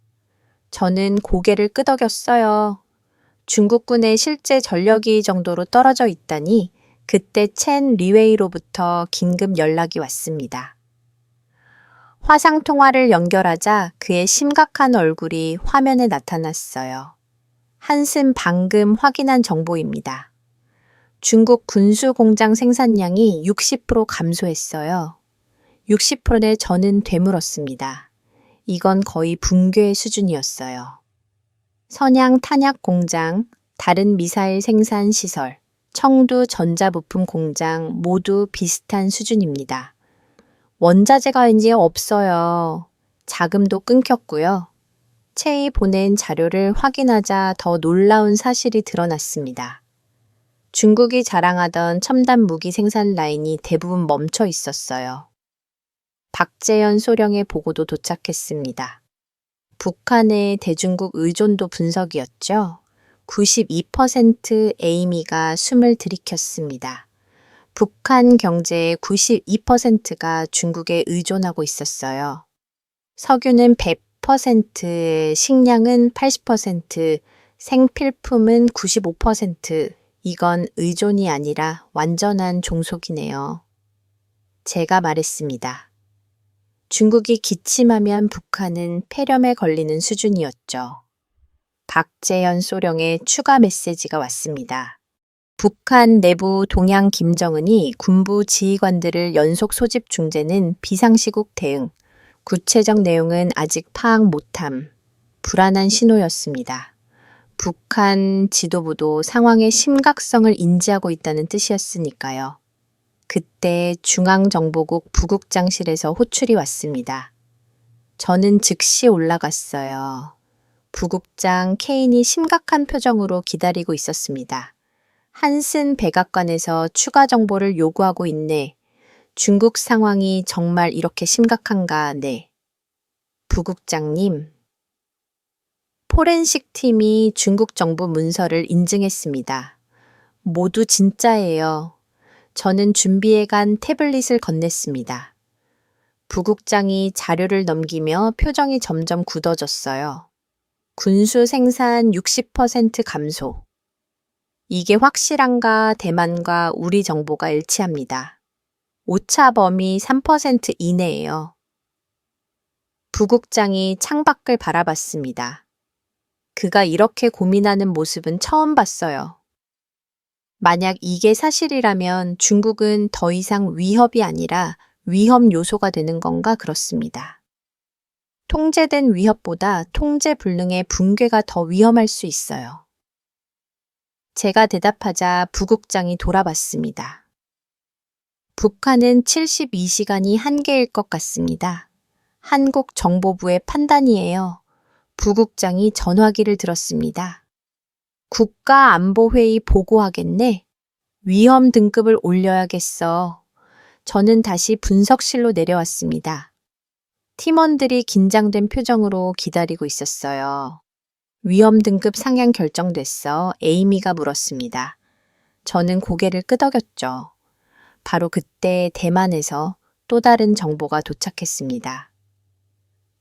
저는 고개를 끄덕였어요. 중국군의 실제 전력이 정도로 떨어져 있다니 그때 첸 리웨이로부터 긴급 연락이 왔습니다. 화상통화를 연결하자 그의 심각한 얼굴이 화면에 나타났어요. 한슨 방금 확인한 정보입니다. 중국 군수 공장 생산량이 60% 감소했어요. 60%에 저는 되물었습니다. 이건 거의 붕괴의 수준이었어요. 선양 탄약 공장, 다른 미사일 생산 시설, 청두 전자부품 공장 모두 비슷한 수준입니다. 원자재가 이제 없어요. 자금도 끊겼고요. 채이 보낸 자료를 확인하자 더 놀라운 사실이 드러났습니다. 중국이 자랑하던 첨단 무기 생산 라인이 대부분 멈춰 있었어요. 박재현 소령의 보고도 도착했습니다. 북한의 대중국 의존도 분석이었죠. 92% 에이미가 숨을 들이켰습니다. 북한 경제의 92%가 중국에 의존하고 있었어요. 석유는 100%, 식량은 80%, 생필품은 95%. 이건 의존이 아니라 완전한 종속이네요. 제가 말했습니다. 중국이 기침하면 북한은 폐렴에 걸리는 수준이었죠. 박재현 소령의 추가 메시지가 왔습니다. 북한 내부 동양 김정은이 군부 지휘관들을 연속 소집 중재는 비상시국 대응, 구체적 내용은 아직 파악 못함, 불안한 신호였습니다. 북한 지도부도 상황의 심각성을 인지하고 있다는 뜻이었으니까요. 그때 중앙정보국 부국장실에서 호출이 왔습니다. 저는 즉시 올라갔어요. 부국장 케인이 심각한 표정으로 기다리고 있었습니다. 한슨 백악관에서 추가 정보를 요구하고 있네. 중국 상황이 정말 이렇게 심각한가, 네. 부국장님, 포렌식 팀이 중국 정부 문서를 인증했습니다. 모두 진짜예요. 저는 준비해간 태블릿을 건넸습니다. 부국장이 자료를 넘기며 표정이 점점 굳어졌어요. 군수 생산 60% 감소. 이게 확실한가 대만과 우리 정보가 일치합니다. 오차 범위 3% 이내예요. 부국장이 창밖을 바라봤습니다. 그가 이렇게 고민하는 모습은 처음 봤어요. 만약 이게 사실이라면 중국은 더 이상 위협이 아니라 위험 요소가 되는 건가 그렇습니다. 통제된 위협보다 통제 불능의 붕괴가 더 위험할 수 있어요. 제가 대답하자 부국장이 돌아봤습니다. 북한은 72시간이 한계일 것 같습니다. 한국 정보부의 판단이에요. 부국장이 전화기를 들었습니다. 국가안보회의 보고하겠네? 위험 등급을 올려야겠어. 저는 다시 분석실로 내려왔습니다. 팀원들이 긴장된 표정으로 기다리고 있었어요. 위험 등급 상향 결정됐어. 에이미가 물었습니다. 저는 고개를 끄덕였죠. 바로 그때 대만에서 또 다른 정보가 도착했습니다.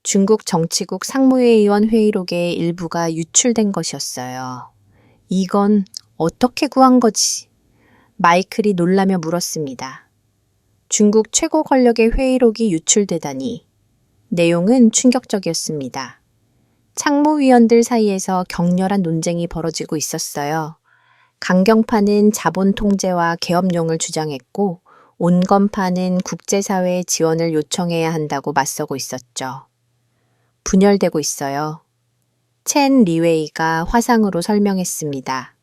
중국 정치국 상무회의원 회의록의 일부가 유출된 것이었어요. 이건 어떻게 구한 거지? 마이클이 놀라며 물었습니다. 중국 최고 권력의 회의록이 유출되다니. 내용은 충격적이었습니다. 상무위원들 사이에서 격렬한 논쟁이 벌어지고 있었어요. 강경파는 자본 통제와 계엄령을 주장했고 온건파는 국제사회의 지원을 요청해야 한다고 맞서고 있었죠. 분열되고 있어요. 첸 리웨이가 화상으로 설명했습니다.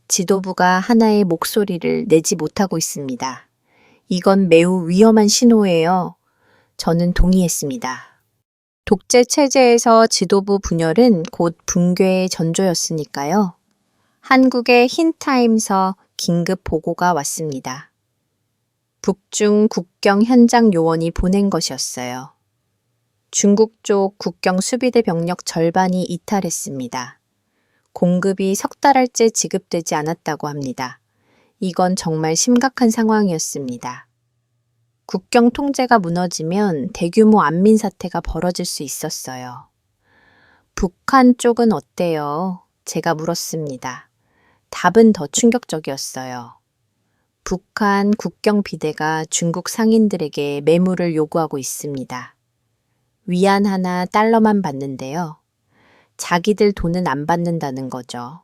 지도부가 하나의 목소리를 내지 못하고 있습니다. 이건 매우 위험한 신호예요. 저는 동의했습니다. 독재 체제에서 지도부 분열은 곧 붕괴의 전조였으니까요. 한국의 흰타임서 긴급 보고가 왔습니다. 북중 국경 현장 요원이 보낸 것이었어요. 중국 쪽 국경 수비대 병력 절반이 이탈했습니다. 공급이 석 달째 지급되지 않았다고 합니다. 이건 정말 심각한 상황이었습니다. 국경 통제가 무너지면 대규모 안민 사태가 벌어질 수 있었어요. 북한 쪽은 어때요? 제가 물었습니다. 답은 더 충격적이었어요. 북한 국경 비대가 중국 상인들에게 매물을 요구하고 있습니다. 위안 하나 달러만 받는데요. 자기들 돈은 안 받는다는 거죠.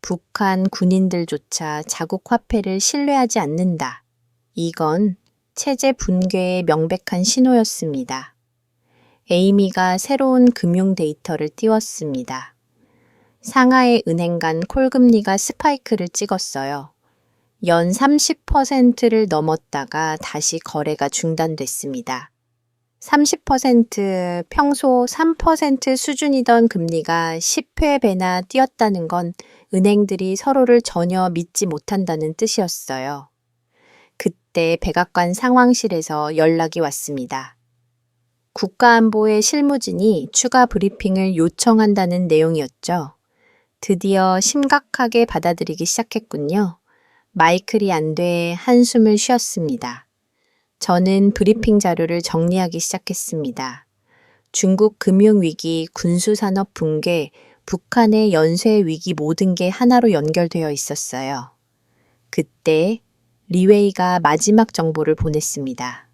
북한 군인들조차 자국 화폐를 신뢰하지 않는다. 이건 체제 붕괴의 명백한 신호였습니다. 에이미가 새로운 금융 데이터를 띄웠습니다. 상하이 은행 간 콜금리가 스파이크를 찍었어요. 연 30%를 넘었다가 다시 거래가 중단됐습니다. 30% 평소 3% 수준이던 금리가 10회 배나 뛰었다는 건 은행들이 서로를 전혀 믿지 못한다는 뜻이었어요. 그때 백악관 상황실에서 연락이 왔습니다. 국가안보의 실무진이 추가 브리핑을 요청한다는 내용이었죠. 드디어 심각하게 받아들이기 시작했군요. 마이클이 안 돼 한숨을 쉬었습니다. 저는 브리핑 자료를 정리하기 시작했습니다. 중국 금융위기, 군수산업 붕괴, 북한의 연쇄 위기 모든 게 하나로 연결되어 있었어요. 그때 리웨이가 마지막 정보를 보냈습니다.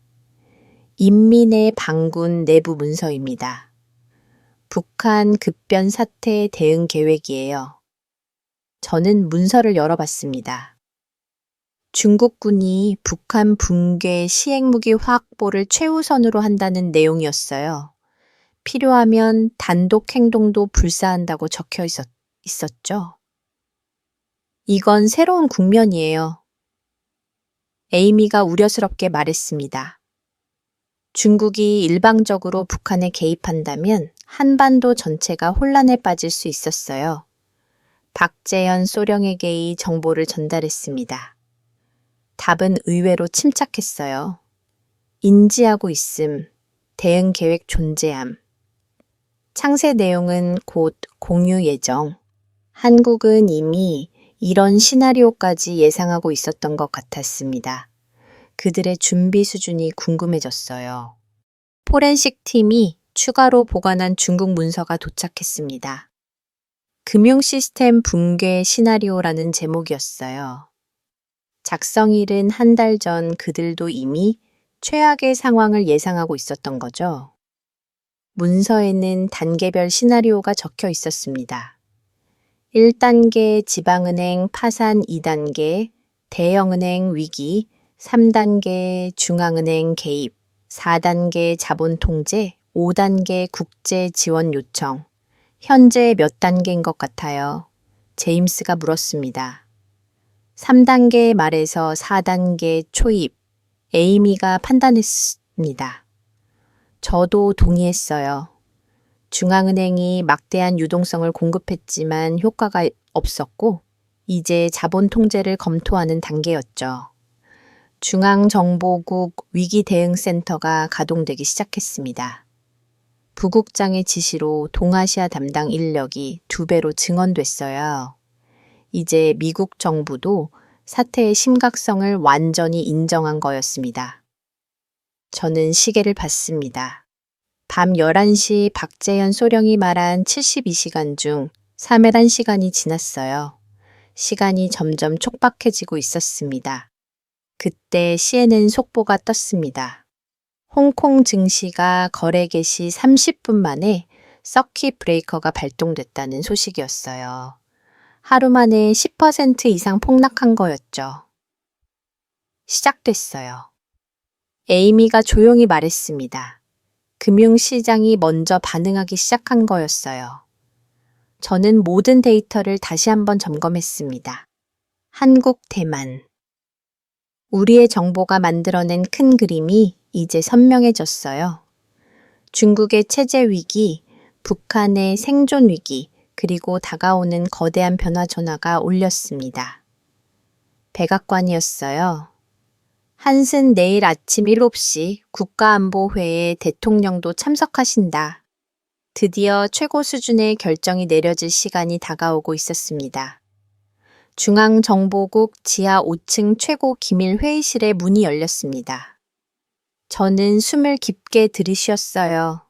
인민의 반군 내부 문서입니다. 북한 급변 사태 대응 계획이에요. 저는 문서를 열어봤습니다. 중국군이 북한 붕괴 시행무기 확보를 최우선으로 한다는 내용이었어요. 필요하면 단독 행동도 불사한다고 적혀 있었죠. 이건 새로운 국면이에요. 에이미가 우려스럽게 말했습니다. 중국이 일방적으로 북한에 개입한다면 한반도 전체가 혼란에 빠질 수 있었어요. 박재현 소령에게 이 정보를 전달했습니다. 답은 의외로 침착했어요. 인지하고 있음, 대응 계획 존재함. 창세 내용은 곧 공유 예정. 한국은 이미 이런 시나리오까지 예상하고 있었던 것 같았습니다. 그들의 준비 수준이 궁금해졌어요. 포렌식 팀이 추가로 보관한 중국 문서가 도착했습니다. 금융 시스템 붕괴 시나리오라는 제목이었어요. 작성일은 한 달 전 그들도 이미 최악의 상황을 예상하고 있었던 거죠. 문서에는 단계별 시나리오가 적혀 있었습니다. 1단계 지방은행 파산 2단계, 대형은행 위기, 3단계 중앙은행 개입, 4단계 자본 통제, 5단계 국제 지원 요청. 현재 몇 단계인 것 같아요? 제임스가 물었습니다. 3단계 말에서 4단계 초입. 에이미가 판단했습니다. 저도 동의했어요. 중앙은행이 막대한 유동성을 공급했지만 효과가 없었고, 이제 자본 통제를 검토하는 단계였죠. 중앙정보국 위기대응센터가 가동되기 시작했습니다. 부국장의 지시로 동아시아 담당 인력이 2배로 증원됐어요. 이제 미국 정부도 사태의 심각성을 완전히 인정한 거였습니다. 저는 시계를 봤습니다. 밤 11시 박재현 소령이 말한 72시간 중 3~1시간이 지났어요. 시간이 점점 촉박해지고 있었습니다. 그때 CNN 속보가 떴습니다. 홍콩 증시가 거래 개시 30분 만에 서킷 브레이커가 발동됐다는 소식이었어요. 하루 만에 10% 이상 폭락한 거였죠. 시작됐어요. 에이미가 조용히 말했습니다. 금융시장이 먼저 반응하기 시작한 거였어요. 저는 모든 데이터를 다시 한번 점검했습니다. 한국 대만. 우리의 정보가 만들어낸 큰 그림이 이제 선명해졌어요. 중국의 체제 위기, 북한의 생존 위기, 그리고 다가오는 거대한 변화 전화가 울렸습니다. 백악관이었어요. 한슨 내일 아침 7시 국가안보회의에 대통령도 참석하신다. 드디어 최고 수준의 결정이 내려질 시간이 다가오고 있었습니다. 중앙정보국 지하 5층 최고 기밀 회의실의 문이 열렸습니다. 저는 숨을 깊게 들이쉬었어요.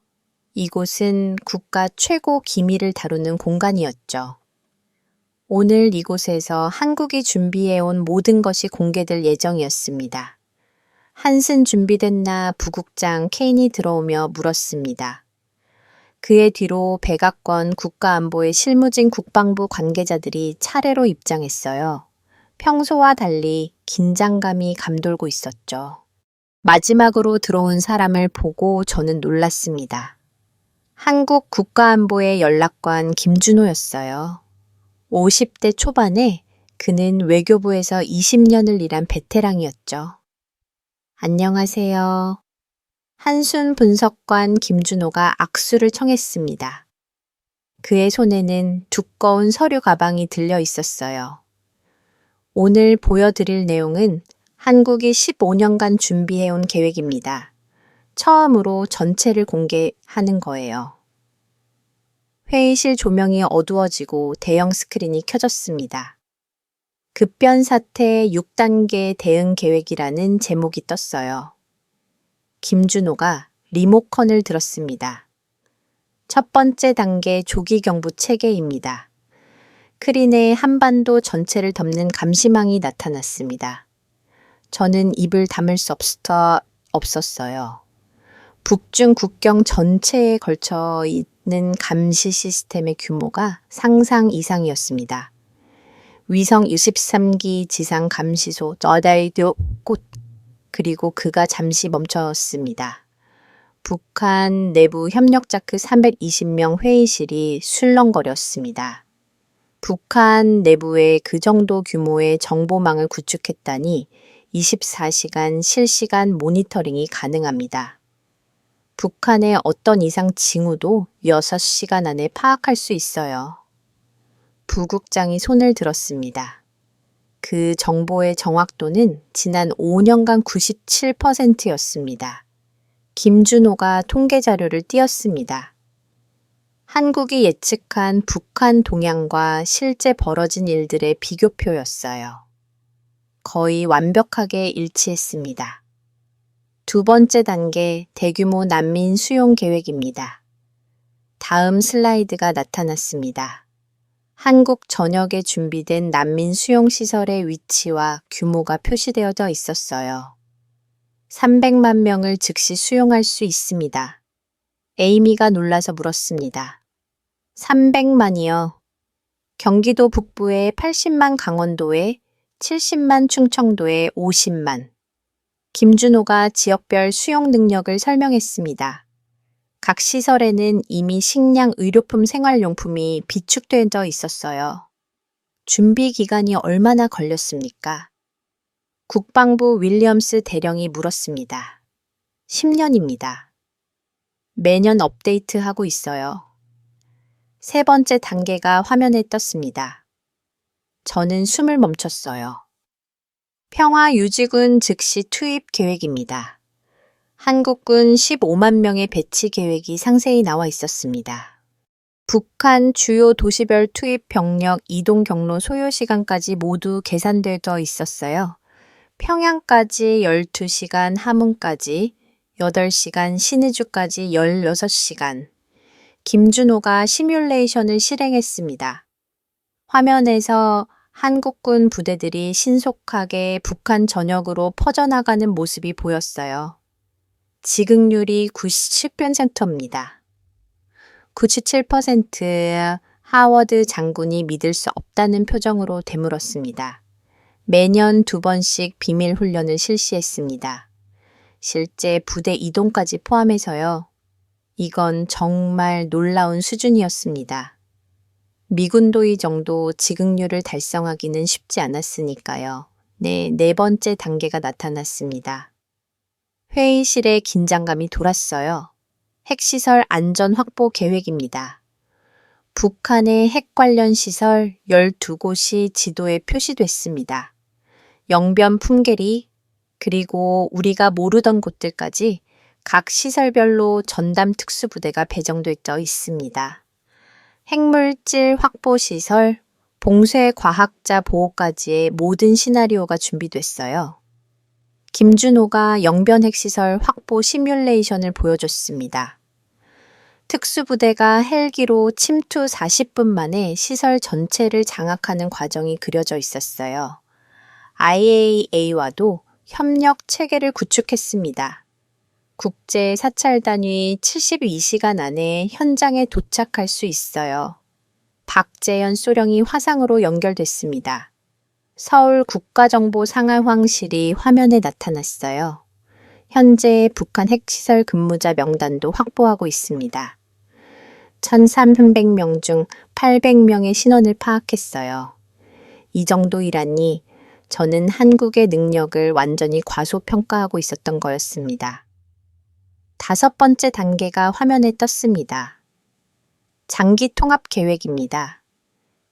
이곳은 국가 최고 기밀을 다루는 공간이었죠. 오늘 이곳에서 한국이 준비해온 모든 것이 공개될 예정이었습니다. 한슨 준비됐나 부국장 케인이 들어오며 물었습니다. 그의 뒤로 백악관 국가안보의 실무진 국방부 관계자들이 차례로 입장했어요. 평소와 달리 긴장감이 감돌고 있었죠. 마지막으로 들어온 사람을 보고 저는 놀랐습니다. 한국 국가안보의 연락관 김준호였어요. 50대 초반에 그는 외교부에서 20년을 일한 베테랑이었죠. 안녕하세요. 한순 분석관 김준호가 악수를 청했습니다. 그의 손에는 두꺼운 서류 가방이 들려 있었어요. 오늘 보여드릴 내용은 한국이 15년간 준비해온 계획입니다. 처음으로 전체를 공개하는 거예요. 회의실 조명이 어두워지고 대형 스크린이 켜졌습니다. 급변사태 6단계 대응 계획이라는 제목이 떴어요. 김준호가 리모컨을 들었습니다. 첫 번째 단계 조기경보 체계입니다. 크린에 한반도 전체를 덮는 감시망이 나타났습니다. 저는 입을 다물 수 없었어요. 북중 국경 전체에 걸쳐 있는 감시 시스템의 규모가 상상 이상이었습니다. 위성 23기 지상 감시소 저다이도꽃 그리고 그가 잠시 멈췄습니다. 북한 내부 협력자크 320명 회의실이 술렁거렸습니다. 북한 내부에 그 정도 규모의 정보망을 구축했다니 24시간 실시간 모니터링이 가능합니다. 북한의 어떤 이상 징후도 6시간 안에 파악할 수 있어요. 부국장이 손을 들었습니다. 그 정보의 정확도는 지난 5년간 97%였습니다. 김준호가 통계 자료를 띄었습니다. 한국이 예측한 북한 동향과 실제 벌어진 일들의 비교표였어요. 거의 완벽하게 일치했습니다. 두 번째 단계 대규모 난민 수용 계획입니다. 다음 슬라이드가 나타났습니다. 한국 전역에 준비된 난민 수용 시설의 위치와 규모가 표시되어져 있었어요. 300만 명을 즉시 수용할 수 있습니다. 에이미가 놀라서 물었습니다. 300만이요. 경기도 북부에 80만, 강원도에 70만, 충청도에 50만. 김준호가 지역별 수용 능력을 설명했습니다. 각 시설에는 이미 식량, 의료품, 생활용품이 비축되어 있었어요. 준비 기간이 얼마나 걸렸습니까? 국방부 윌리엄스 대령이 물었습니다. 10년입니다. 매년 업데이트하고 있어요. 세 번째 단계가 화면에 떴습니다. 저는 숨을 멈췄어요. 평화유지군 즉시 투입 계획입니다. 한국군 15만 명의 배치 계획이 상세히 나와 있었습니다. 북한 주요 도시별 투입 병력 이동 경로 소요 시간까지 모두 계산되어 있었어요. 평양까지 12시간, 함흥까지 8시간, 신의주까지 16시간. 김준호가 시뮬레이션을 실행했습니다. 화면에서 한국군 부대들이 신속하게 북한 전역으로 퍼져나가는 모습이 보였어요. 지급률이 97%입니다. 97%. 하워드 장군이 믿을 수 없다는 표정으로 되물었습니다. 매년 2번씩 비밀 훈련을 실시했습니다. 실제 부대 이동까지 포함해서요. 이건 정말 놀라운 수준이었습니다. 미군도 이 정도 지급률을 달성하기는 쉽지 않았으니까요. 네 번째 단계가 나타났습니다. 회의실에 긴장감이 돌았어요. 핵시설 안전 확보 계획입니다. 북한의 핵 관련 시설 12곳이 지도에 표시됐습니다. 영변 풍계리, 그리고 우리가 모르던 곳들까지 각 시설별로 전담 특수부대가 배정되어 있습니다. 핵물질 확보 시설, 봉쇄 과학자 보호까지의 모든 시나리오가 준비됐어요. 김준호가 영변 핵시설 확보 시뮬레이션을 보여줬습니다. 특수부대가 헬기로 침투 40분 만에 시설 전체를 장악하는 과정이 그려져 있었어요. IAEA와도 협력 체계를 구축했습니다. 국제 사찰단이 72시간 안에 현장에 도착할 수 있어요. 박재현 소령이 화상으로 연결됐습니다. 서울 국가정보 상하황실이 화면에 나타났어요. 현재 북한 핵시설 근무자 명단도 확보하고 있습니다. 1,300명 중 800명의 신원을 파악했어요. 이 정도이라니 저는 한국의 능력을 완전히 과소평가하고 있었던 거였습니다. 5번째 단계가 화면에 떴습니다. 장기 통합 계획입니다.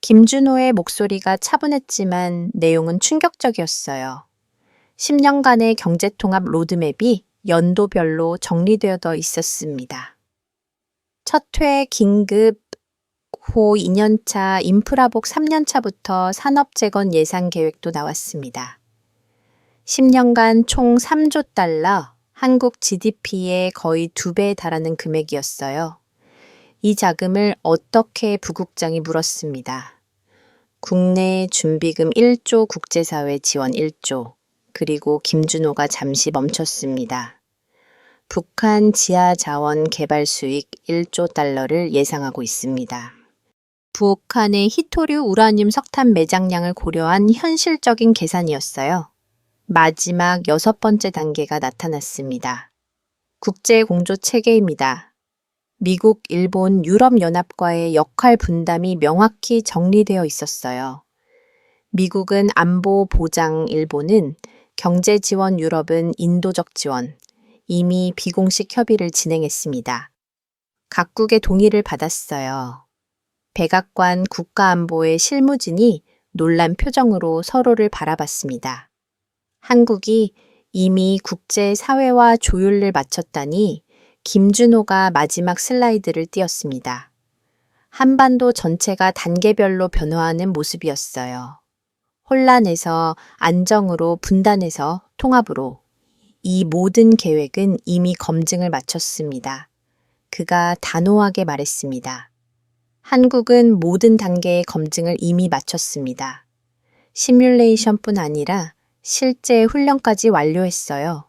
김준호의 목소리가 차분했지만 내용은 충격적이었어요. 10년간의 경제통합 로드맵이 연도별로 정리되어 있었습니다. 첫 회 긴급 호 2년차 인프라복 3년차부터 산업재건 예산 계획도 나왔습니다. 10년간 총 3조 달러, 한국 GDP의 거의 2배에 달하는 금액이었어요. 이 자금을 어떻게 부국장이 물었습니다. 국내 준비금 1조, 국제사회 지원 1조, 그리고 김준호가 잠시 멈췄습니다. 북한 지하자원 개발 수익 1조 달러를 예상하고 있습니다. 북한의 히토류 우라늄 석탄 매장량을 고려한 현실적인 계산이었어요. 마지막 6번째 단계가 나타났습니다. 국제공조 체계입니다. 미국, 일본, 유럽연합과의 역할 분담이 명확히 정리되어 있었어요. 미국은 안보 보장, 일본은 경제 지원, 유럽은 인도적 지원, 이미 비공식 협의를 진행했습니다. 각국의 동의를 받았어요. 백악관 국가안보의 실무진이 놀란 표정으로 서로를 바라봤습니다. 한국이 이미 국제사회와 조율을 마쳤다니 김준호가 마지막 슬라이드를 띄웠습니다. 한반도 전체가 단계별로 변화하는 모습이었어요. 혼란에서 안정으로, 분단에서 통합으로. 이 모든 계획은 이미 검증을 마쳤습니다. 그가 단호하게 말했습니다. 한국은 모든 단계의 검증을 이미 마쳤습니다. 시뮬레이션뿐 아니라 실제 훈련까지 완료했어요.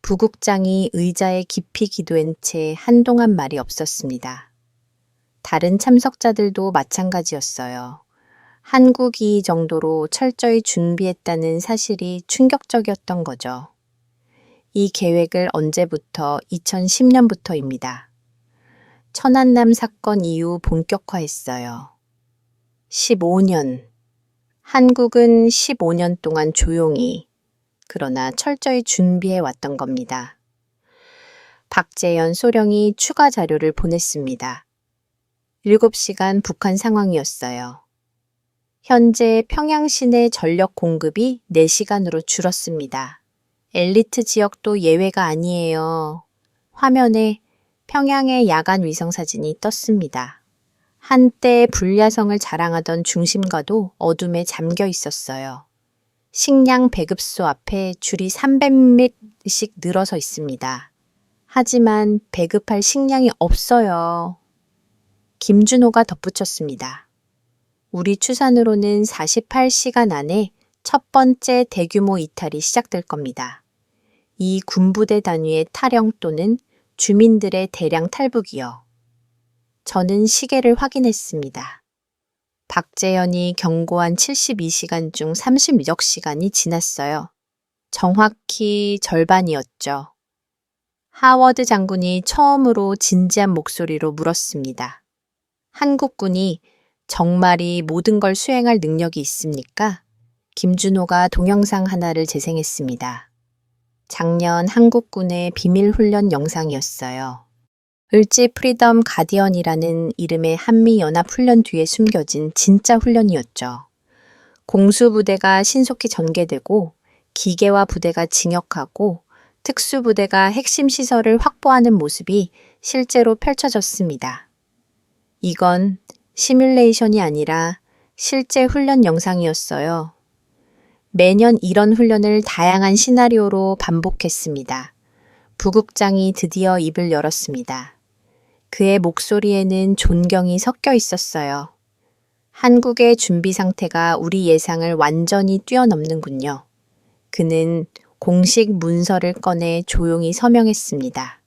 부국장이 의자에 깊이 기도한 채 한동안 말이 없었습니다. 다른 참석자들도 마찬가지였어요. 한국이 정도로 철저히 준비했다는 사실이 충격적이었던 거죠. 이 계획을 언제부터? 2010년부터입니다. 천안남 사건 이후 본격화했어요. 15년. 한국은 15년 동안 조용히, 그러나 철저히 준비해 왔던 겁니다. 박재현 소령이 추가 자료를 보냈습니다. 7시간 북한 상황이었어요. 현재 평양 시내 전력 공급이 4시간으로 줄었습니다. 엘리트 지역도 예외가 아니에요. 화면에 평양의 야간 위성 사진이 떴습니다. 한때 불야성을 자랑하던 중심가도 어둠에 잠겨 있었어요. 식량 배급소 앞에 줄이 300m씩 늘어서 있습니다. 하지만 배급할 식량이 없어요. 김준호가 덧붙였습니다. 우리 추산으로는 48시간 안에 첫 번째 대규모 이탈이 시작될 겁니다. 이 군부대 단위의 탈영 또는 주민들의 대량 탈북이요. 저는 시계를 확인했습니다. 박재현이 경고한 72시간 중 36여 시간이 지났어요. 정확히 절반이었죠. 하워드 장군이 처음으로 진지한 목소리로 물었습니다. 한국군이 정말이 모든 걸 수행할 능력이 있습니까? 김준호가 동영상 하나를 재생했습니다. 작년 한국군의 비밀훈련 영상이었어요. 을지 프리덤 가디언이라는 이름의 한미연합훈련 뒤에 숨겨진 진짜 훈련이었죠. 공수부대가 신속히 전개되고 기계화 부대가 진격하고 특수부대가 핵심 시설을 확보하는 모습이 실제로 펼쳐졌습니다. 이건 시뮬레이션이 아니라 실제 훈련 영상이었어요. 매년 이런 훈련을 다양한 시나리오로 반복했습니다. 부국장이 드디어 입을 열었습니다. 그의 목소리에는 존경이 섞여 있었어요. 한국의 준비 상태가 우리 예상을 완전히 뛰어넘는군요. 그는 공식 문서를 꺼내 조용히 서명했습니다.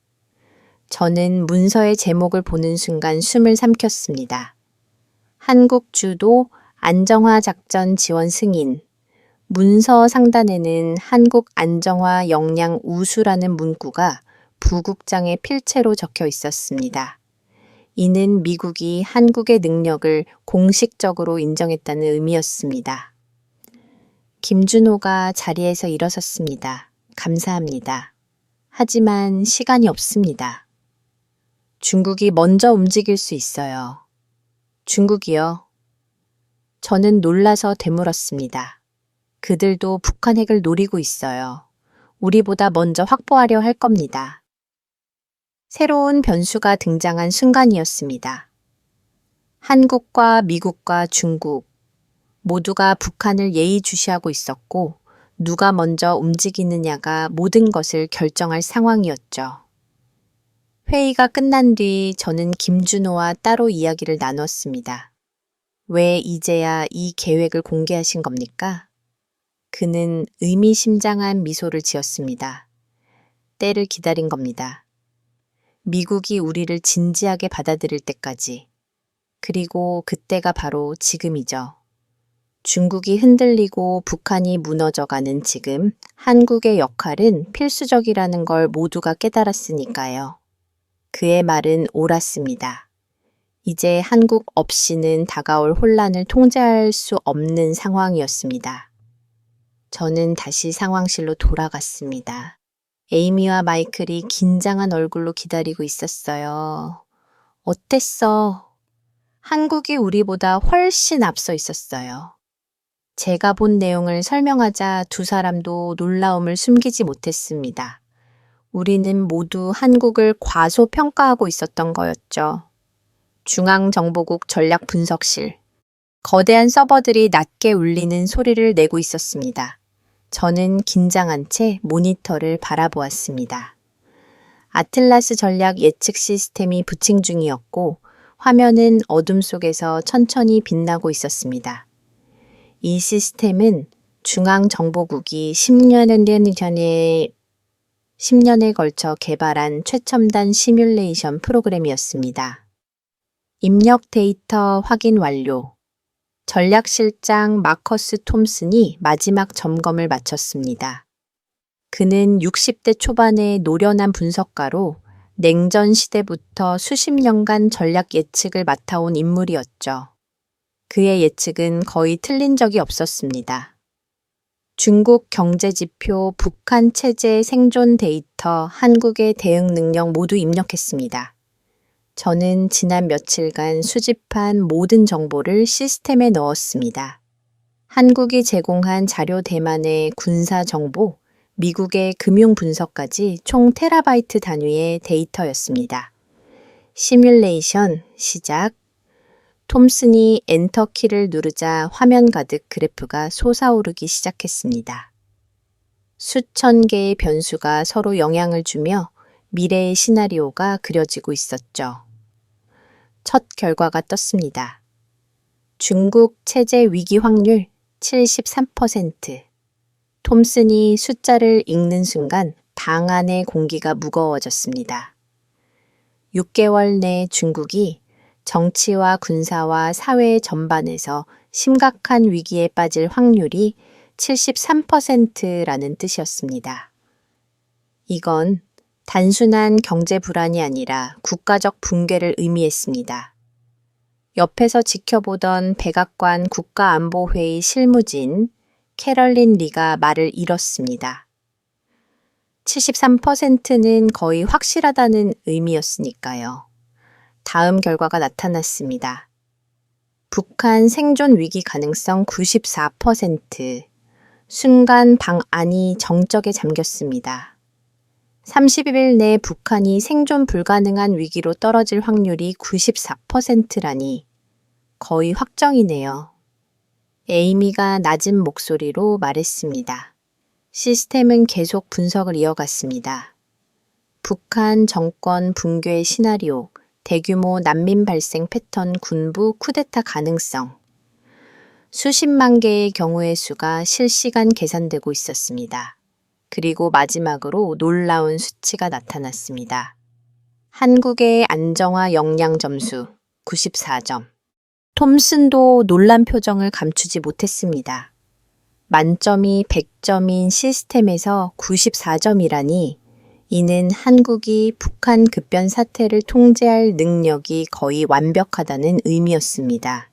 저는 문서의 제목을 보는 순간 숨을 삼켰습니다. 한국 주도 안정화 작전 지원 승인. 문서 상단에는 한국 안정화 역량 우수라는 문구가 부국장의 필체로 적혀 있었습니다. 이는 미국이 한국의 능력을 공식적으로 인정했다는 의미였습니다. 김준호가 자리에서 일어섰습니다. 감사합니다. 하지만 시간이 없습니다. 중국이 먼저 움직일 수 있어요. 중국이요? 저는 놀라서 되물었습니다. 그들도 북한 핵을 노리고 있어요. 우리보다 먼저 확보하려 할 겁니다. 새로운 변수가 등장한 순간이었습니다. 한국과 미국과 중국 모두가 북한을 예의주시하고 있었고 누가 먼저 움직이느냐가 모든 것을 결정할 상황이었죠. 회의가 끝난 뒤 저는 김준호와 따로 이야기를 나눴습니다. 왜 이제야 이 계획을 공개하신 겁니까? 그는 의미심장한 미소를 지었습니다. 때를 기다린 겁니다. 미국이 우리를 진지하게 받아들일 때까지. 그리고 그때가 바로 지금이죠. 중국이 흔들리고 북한이 무너져가는 지금 한국의 역할은 필수적이라는 걸 모두가 깨달았으니까요. 그의 말은 옳았습니다. 이제 한국 없이는 다가올 혼란을 통제할 수 없는 상황이었습니다. 저는 다시 상황실로 돌아갔습니다. 에이미와 마이클이 긴장한 얼굴로 기다리고 있었어요. 어땠어? 한국이 우리보다 훨씬 앞서 있었어요. 제가 본 내용을 설명하자 두 사람도 놀라움을 숨기지 못했습니다. 우리는 모두 한국을 과소평가하고 있었던 거였죠. 중앙정보국 전략분석실. 거대한 서버들이 낮게 울리는 소리를 내고 있었습니다. 저는 긴장한 채 모니터를 바라보았습니다. 아틀라스 전략 예측 시스템이 부칭 중이었고 화면은 어둠 속에서 천천히 빛나고 있었습니다. 이 시스템은 중앙정보국이 10년에 걸쳐 개발한 최첨단 시뮬레이션 프로그램이었습니다. 입력 데이터 확인 완료. 전략실장 마커스 톰슨이 마지막 점검을 마쳤습니다. 그는 60대 초반의 노련한 분석가로 냉전 시대부터 수십 년간 전략 예측을 맡아온 인물이었죠. 그의 예측은 거의 틀린 적이 없었습니다. 중국 경제지표, 북한 체제 생존 데이터, 한국의 대응 능력 모두 입력했습니다. 저는 지난 며칠간 수집한 모든 정보를 시스템에 넣었습니다. 한국이 제공한 자료 대만의 군사 정보, 미국의 금융 분석까지 총 테라바이트 단위의 데이터였습니다. 시뮬레이션 시작. 톰슨이 엔터 키를 누르자 화면 가득 그래프가 솟아오르기 시작했습니다. 수천 개의 변수가 서로 영향을 주며 미래의 시나리오가 그려지고 있었죠. 첫 결과가 떴습니다. 중국 체제 위기 확률 73%. 톰슨이 숫자를 읽는 순간 방 안의 공기가 무거워졌습니다. 6개월 내 중국이 정치와 군사와 사회 전반에서 심각한 위기에 빠질 확률이 73%라는 뜻이었습니다. 이건 단순한 경제 불안이 아니라 국가적 붕괴를 의미했습니다. 옆에서 지켜보던 백악관 국가안보회의 실무진 캐럴린 리가 말을 잃었습니다. 73%는 거의 확실하다는 의미였으니까요. 다음 결과가 나타났습니다. 북한 생존 위기 가능성 94%. 순간 방 안이 정적에 잠겼습니다. 30일 내 북한이 생존 불가능한 위기로 떨어질 확률이 94%라니 거의 확정이네요. 에이미가 낮은 목소리로 말했습니다. 시스템은 계속 분석을 이어갔습니다. 북한 정권 붕괴 시나리오, 대규모 난민 발생 패턴, 군부 쿠데타 가능성. 수십만 개의 경우의 수가 실시간 계산되고 있었습니다. 그리고 마지막으로 놀라운 수치가 나타났습니다. 한국의 안정화 역량 점수 94점. 톰슨도 놀란 표정을 감추지 못했습니다. 만점이 100점인 시스템에서 94점이라니 이는 한국이 북한 급변 사태를 통제할 능력이 거의 완벽하다는 의미였습니다.